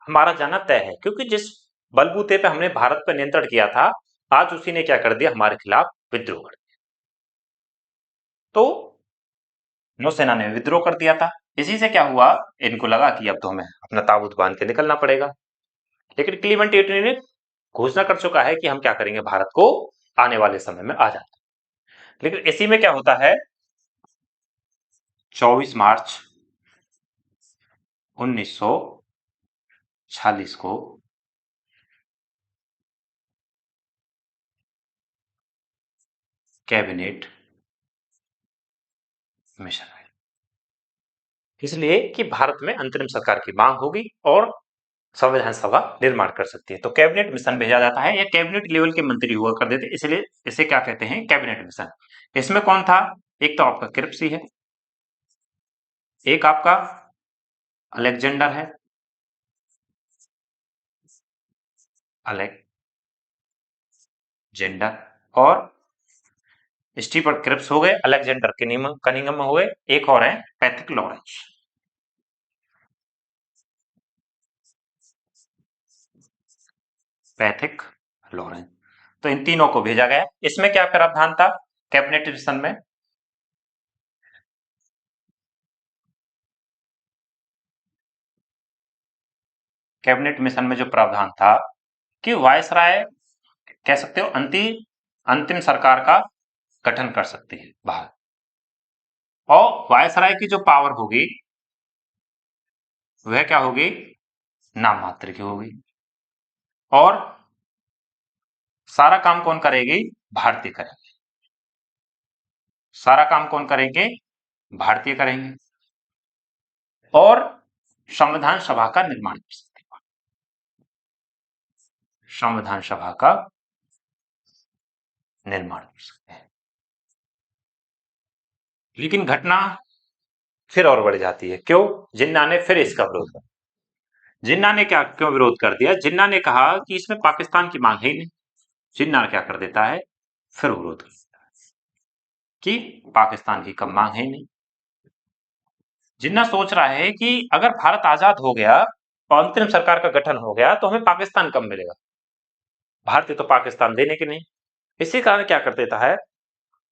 हमारा जाना तय है, क्योंकि जिस बलबूते पे हमने भारत पर नियंत्रण किया था, आज उसी ने क्या कर दिया, हमारे खिलाफ विद्रोह कर दिया। तो नौसेना ने विद्रोह कर दिया था। इसी से क्या हुआ, इनको लगा कि अब तो हमें अपना ताबूत बांध के निकलना पड़ेगा। लेकिन क्लीमेंट एटली ने घोषणा कर चुका है कि हम क्या करेंगे, भारत को आने वाले समय में आ जाता। लेकिन इसी में क्या होता है, 24 मार्च 1946 को कैबिनेट मिशन है, इसलिए कि भारत में अंतरिम सरकार की मांग होगी और संविधान सभा निर्माण कर सकती है। तो कैबिनेट मिशन भेजा जाता है, या कैबिनेट लेवल के मंत्री हुआ कर देते, इसलिए इसे क्या कहते हैं, कैबिनेट मिशन। इसमें कौन था, एक तो आपका क्रिप्स है, एक आपका अलेक्जेंडर है, अलेक्जेंडर, और स्टीफन क्रिप्स हो गए, अलेक्जेंडर कनिंघम हो गए, एक और है पैथिक लॉरेंस। पैथिक लॉरेंस, तो इन तीनों को भेजा गया। इसमें क्या प्रावधान था कैबिनेट मिशन में, कैबिनेट मिशन में जो प्रावधान था कि वायसराय कह सकते हो अंतिम सरकार का गठन कर सकती है भारत, और वायसराय की जो पावर होगी वह क्या होगी, नाम मात्र की होगी, और सारा काम कौन करेगी, भारतीय करेंगे, सारा काम कौन करेंगे, भारतीय करेंगे, और संविधान सभा का निर्माण कर सकते हैं, संविधान सभा का निर्माण कर सकते हैं। लेकिन घटना फिर और बढ़ जाती है, क्यों, जिन्ना ने फिर इसका विरोध कर, जिन्ना ने क्यों विरोध कर दिया, जिन्ना ने कहा कि इसमें पाकिस्तान की मांग है ही नहीं। जिन्ना क्या कर देता है, फिर विरोध कर देता है कि पाकिस्तान की कब मांग है नहीं। जिन्ना सोच रहा है कि अगर भारत आजाद हो गया और अंतरिम सरकार का गठन हो गया तो हमें पाकिस्तान कब मिलेगा, भारतीय तो पाकिस्तान देने के नहीं। इसी कारण क्या कर देता है,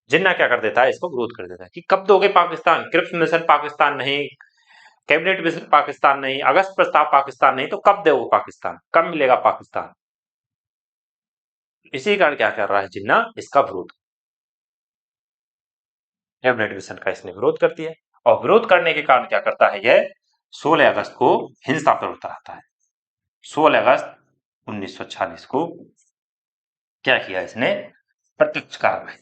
जिन्ना क्या कर देता है, इसको विरोध कर देता है कि कब दोगे पाकिस्तान, क्रिप्स मिशन पाकिस्तान नहीं, कैबिनेट मिशन पाकिस्तान नहीं, अगस्त प्रस्ताव पाकिस्तान नहीं, तो कब दोगे पाकिस्तान, कब मिलेगा पाकिस्तान। इसी कारण क्या कर रहा है जिन्ना, इसका विरोध, कैबिनेट मिशन का इसने विरोध कर दिया, और विरोध करने के कारण क्या करता है यह, 16 अगस्त को हिंसा पर उतर आता है। 16 अगस्त 1946 को क्या किया इसने, प्रत्यक्ष कार्रवाई,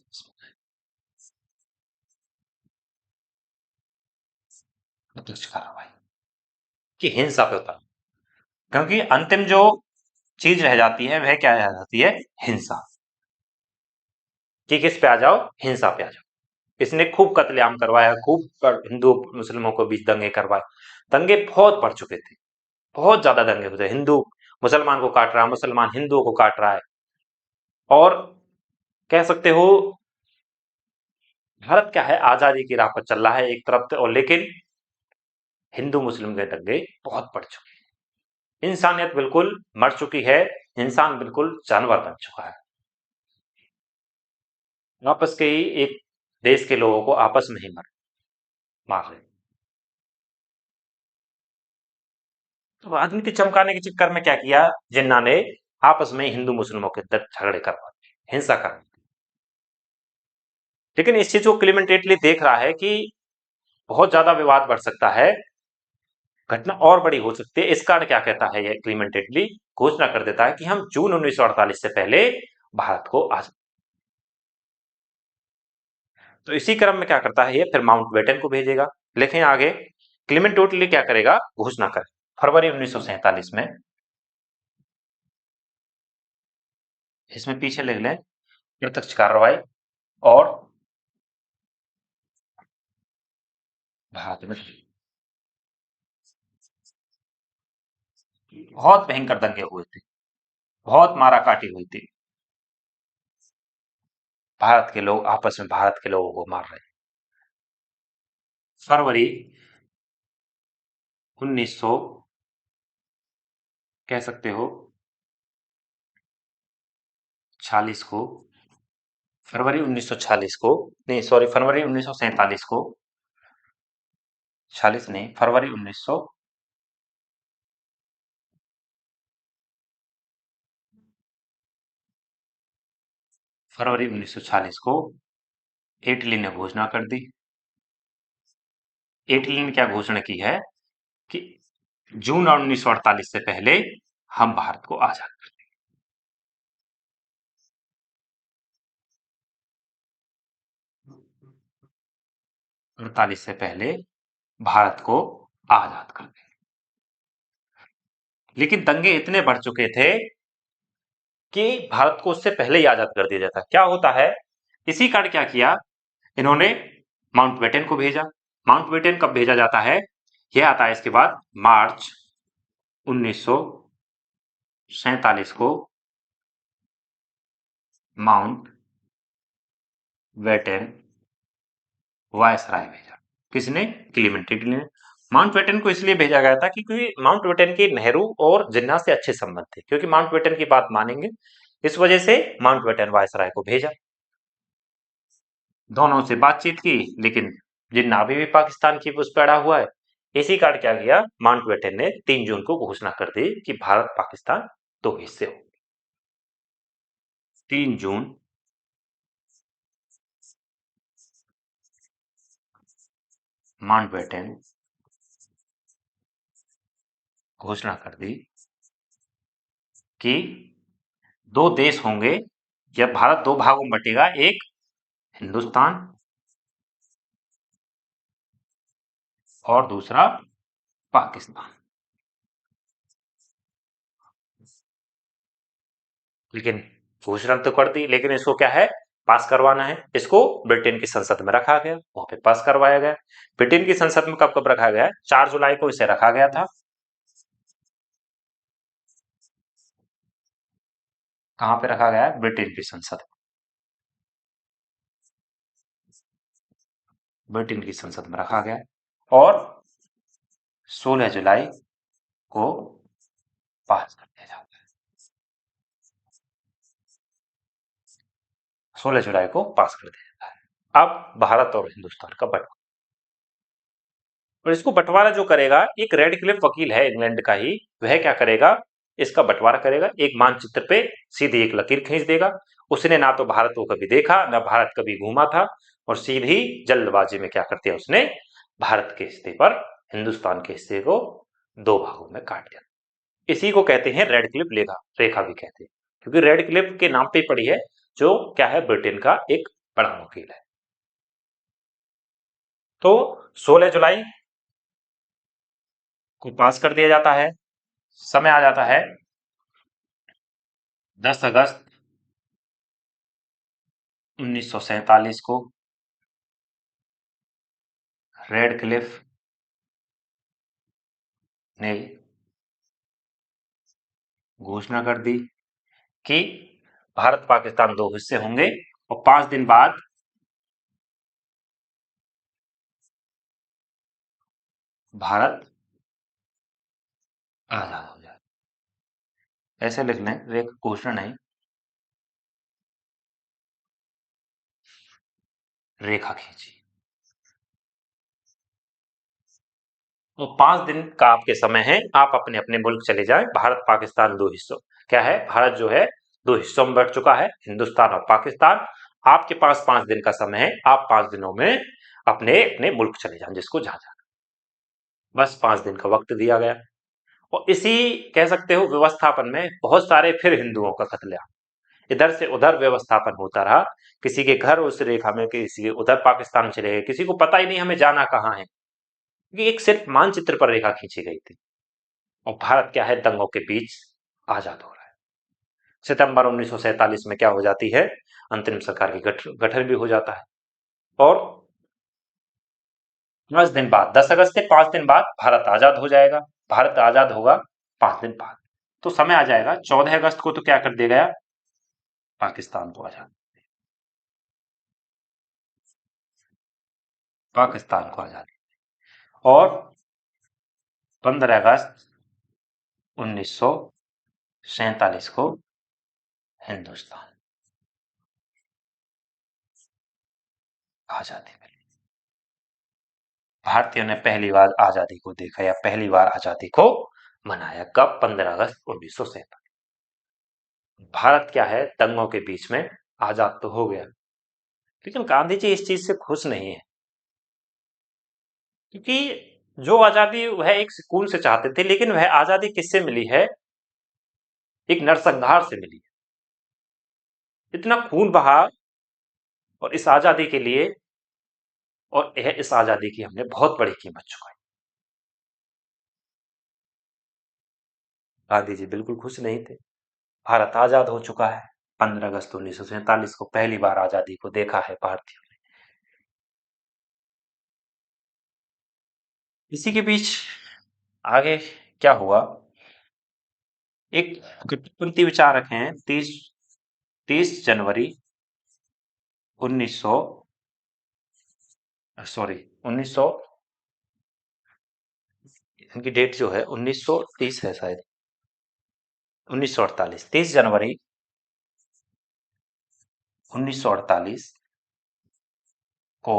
प्रत्यक्ष कार्रवाई की हिंसा पे उतर, क्योंकि अंतिम जो चीज रह जाती है वह क्या रह जाती है, हिंसा, कि किस पे आ जाओ, हिंसा पे आ जाओ। इसने खूब कत्लेआम करवाया, खूब हिंदू मुस्लिमों के बीच दंगे करवाए, दंगे बहुत बढ़ चुके थे, बहुत ज्यादा दंगे होते, हिंदू मुसलमान को काट रहा है, मुसलमान हिंदुओं को काट रहा है, और कह सकते हो भारत क्या है, आजादी की राह पर चल रहा है एक तरफ से, और लेकिन हिंदू मुस्लिम के दंगे बहुत बढ़ चुके हैं, इंसानियत बिल्कुल मर चुकी है, इंसान बिल्कुल जानवर बन चुका है, आपस के ही एक देश के लोगों को आपस में ही मार रहे। तो राजनीति चमकाने के चक्कर में क्या किया जिन्ना ने, आपस में हिंदू मुस्लिमों के झगड़े करवा दिए, हिंसा कर दी। लेकिन इस चीज को क्लीमेंट एटली देख रहा है कि बहुत ज्यादा विवाद बढ़ सकता है, घटना और बड़ी हो सकती है। इस कारण क्या कहता है ये क्लीमेंट एटली, घोषणा कर देता है कि हम जून 1948 से पहले भारत को आ, तो इसी क्रम में क्या करता है ये, फिर माउंटबेटन को भेजेगा। लेकिन आगे क्लीमेंट एटली क्या करेगा, घोषणा करे फरवरी 1947 में, इसमें पीछे लिख लें, प्रत्यक्ष कार्रवाई और भारत में बहुत भयंकर दंगे हुए थे, बहुत माराकाटी हुई थी, भारत के लोग आपस में भारत के लोगों को मार रहे हैं। फरवरी 1900 कह सकते हो 40 को, फरवरी 1940 को, नहीं सॉरी, फरवरी 1947 को, 40 नहीं, फरवरी 1900 फरवरी 1940 को इटली ने घोषणा कर दी। इटली ने क्या घोषणा की है कि जून 1948 से पहले हम भारत को आजाद कर देंगे। 48 से पहले भारत को आजाद कर देंगे। लेकिन दंगे इतने बढ़ चुके थे कि भारत को उससे पहले ही आजाद कर दिया जाता। क्या होता है, इसी कारण क्या किया इन्होंने, माउंटबेटन को भेजा। माउंटबेटन कब भेजा जाता है, यह आता है इसके बाद मार्च 1947 को माउंट बेटन वायसराय भेजा। किसने, क्लीमेंट इटली ने। माउंटबेटन को इसलिए भेजा गया था क्योंकि माउंटबेटन के नेहरू और जिन्ना से अच्छे संबंध थे, क्योंकि माउंटबेटन की बात मानेंगे, इस वजह से माउंटबेटन वायसराय को भेजा। दोनों से बातचीत की, लेकिन जिन्ना अभी भी पाकिस्तान की उस पर अड़ा हुआ है। इसी कारण क्या किया, माउंटबेटन ने 3 जून को घोषणा कर दी कि भारत पाकिस्तान दो हिस्से हो। 3 जून माउंटबेटन घोषणा कर दी कि दो देश होंगे, जब भारत दो भागों में बटेगा, एक हिंदुस्तान और दूसरा पाकिस्तान। लेकिन घोषणा तो कर दी, लेकिन इसको क्या है, पास करवाना है। इसको ब्रिटेन की संसद में रखा गया, वहां पे पास करवाया गया। ब्रिटेन की संसद में कब कब रखा गया, 4 जुलाई को इसे रखा गया था। कहां पे रखा गया है, ब्रिटेन की संसद। ब्रिटेन की संसद में रखा गया और 16 जुलाई को पास कर दिया जाता है। 16 जुलाई को पास कर दिया जाता है। अब भारत और हिंदुस्तान का बंटवारा, और इसको बंटवारा जो करेगा, एक रेड क्लिफ वकील है इंग्लैंड का ही, वह क्या करेगा, इसका बंटवारा करेगा। एक मानचित्र पे सीधी एक लकीर खींच देगा। उसने ना तो भारत को कभी देखा, ना भारत कभी घूमा था, और सीधी जल्दबाजी में क्या कर दिया उसने, भारत के हिस्से पर हिंदुस्तान के हिस्से को 2 भागों में काट दिया। इसी को कहते हैं रेड क्लिफ रेखा, रेखा भी कहते हैं, क्योंकि रेड क्लिफ के नाम पे पड़ी है, जो क्या है, ब्रिटेन का एक बड़ा वकील है। तो 16 जुलाई को पास कर दिया जाता है। समय आ जाता है 10 अगस्त 1947 को। रेड क्लिफ ने घोषणा कर दी कि भारत पाकिस्तान दो हिस्से होंगे, और 5 दिन बाद भारत आजाद हो जाए। ऐसे लिख लें, घोषणा नहीं, रेखा खींची। तो 5 दिन का आपके समय है, आप अपने अपने मुल्क चले जाएं। भारत पाकिस्तान दो हिस्सों, क्या है, भारत जो है 2 हिस्सों में बट चुका है, हिंदुस्तान और पाकिस्तान। आपके पास 5 दिन का समय है, आप 5 दिनों में अपने अपने मुल्क चले जाएं, जिसको जहां जाना। बस 5 दिन का वक्त दिया गया। और इसी, कह सकते हो, व्यवस्थापन में बहुत सारे फिर हिंदुओं का कत्लेआम, इधर से उधर व्यवस्थापन होता रहा। किसी के घर उस रेखा में, किसी के उधर पाकिस्तान चले गए, किसी को पता ही नहीं हमें जाना कहाँ है, क्योंकि एक सिर्फ मानचित्र पर रेखा खींची गई थी। और भारत क्या है, दंगों के बीच आजाद हो रहा है। सितंबर 1947 में क्या हो जाती है, अंतरिम सरकार की गठन भी हो जाता है। और 5 दिन बाद, 10 अगस्त से 5 दिन बाद भारत आजाद हो जाएगा। भारत आजाद होगा 5 दिन बाद, तो समय आ जाएगा 14 अगस्त को। तो क्या कर दिया गया, पाकिस्तान को आजाद, पाकिस्तान को आजाद। और 15 अगस्त 1947 को हिंदुस्तान आजादी मिली। भारतीयों ने पहली बार आजादी को देखा, या पहली बार आजादी को मनाया, कब, 15 अगस्त 1947। भारत क्या है, दंगों के बीच में आजाद तो हो गया, लेकिन गांधी जी इस चीज से खुश नहीं है, क्योंकि जो आजादी वह एक सुकून से चाहते थे, लेकिन वह आजादी किससे मिली है? एक नरसंहार से मिली है। इतना खून बहा और इस आजादी के लिए, और यह इस आजादी की हमने बहुत बड़ी कीमत चुकाई। गांधी जी बिल्कुल खुश नहीं थे। भारत आजाद हो चुका है, 15 अगस्त 1947 को पहली बार आजादी को देखा है भारतीयों ने। इसी के बीच आगे क्या हुआ? एक कट्टरपंथी विचारक हैं, 30 जनवरी 1900 सॉरी 1900, इनकी डेट जो है 1930 है शायद, 1948, 30 जनवरी 1948 को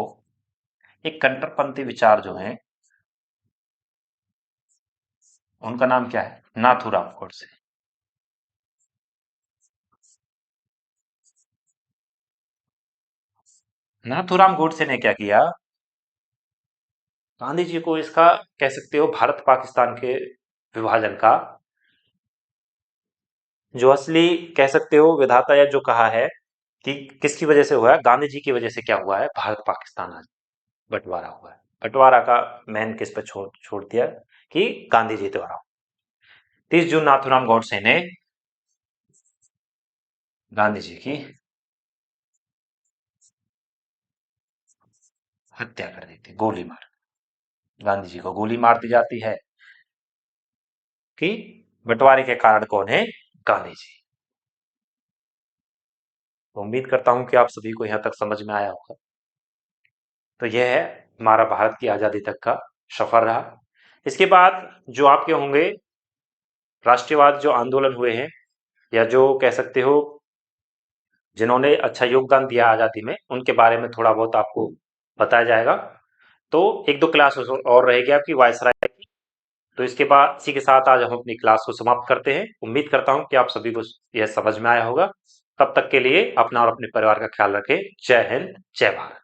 एक कट्टरपंथी विचार जो है, उनका नाम क्या है? नाथूराम गोडसे। नाथूराम गोडसे ने क्या किया? गांधी जी को इसका, कह सकते हो, भारत पाकिस्तान के विभाजन का जो असली, कह सकते हो, विधाता, या जो कहा है कि किसकी वजह से हुआ है, गांधी जी की वजह से क्या हुआ है, भारत पाकिस्तान आज बंटवारा हुआ है। बंटवारा का मैन किस पे छोड़ छोड़ दिया? कि गांधी जी द्वारा। 30 जून नाथूराम गोडसे ने गांधी जी की हत्या कर दी थी, गोली मार। गांधी जी को गोली मार दी जाती है कि बंटवारे के कारण कौन है? गांधी जी। तो उम्मीद करता हूं कि आप सभी को यहां तक समझ में आया होगा। तो यह है हमारा भारत की आजादी तक का सफर रहा। इसके बाद जो आपके होंगे राष्ट्रवाद जो आंदोलन हुए हैं, या जो कह सकते हो जिन्होंने अच्छा योगदान दिया आजादी में, उनके बारे में थोड़ा बहुत आपको बताया जाएगा। तो एक दो क्लास और रहेगी आपकी वायसराय की। तो इसके बाद, इसी के साथ आज हम अपनी क्लास को समाप्त करते हैं। उम्मीद करता हूं कि आप सभी को यह समझ में आया होगा। तब तक के लिए अपना और अपने परिवार का ख्याल रखें। जय हिंद, जय भारत।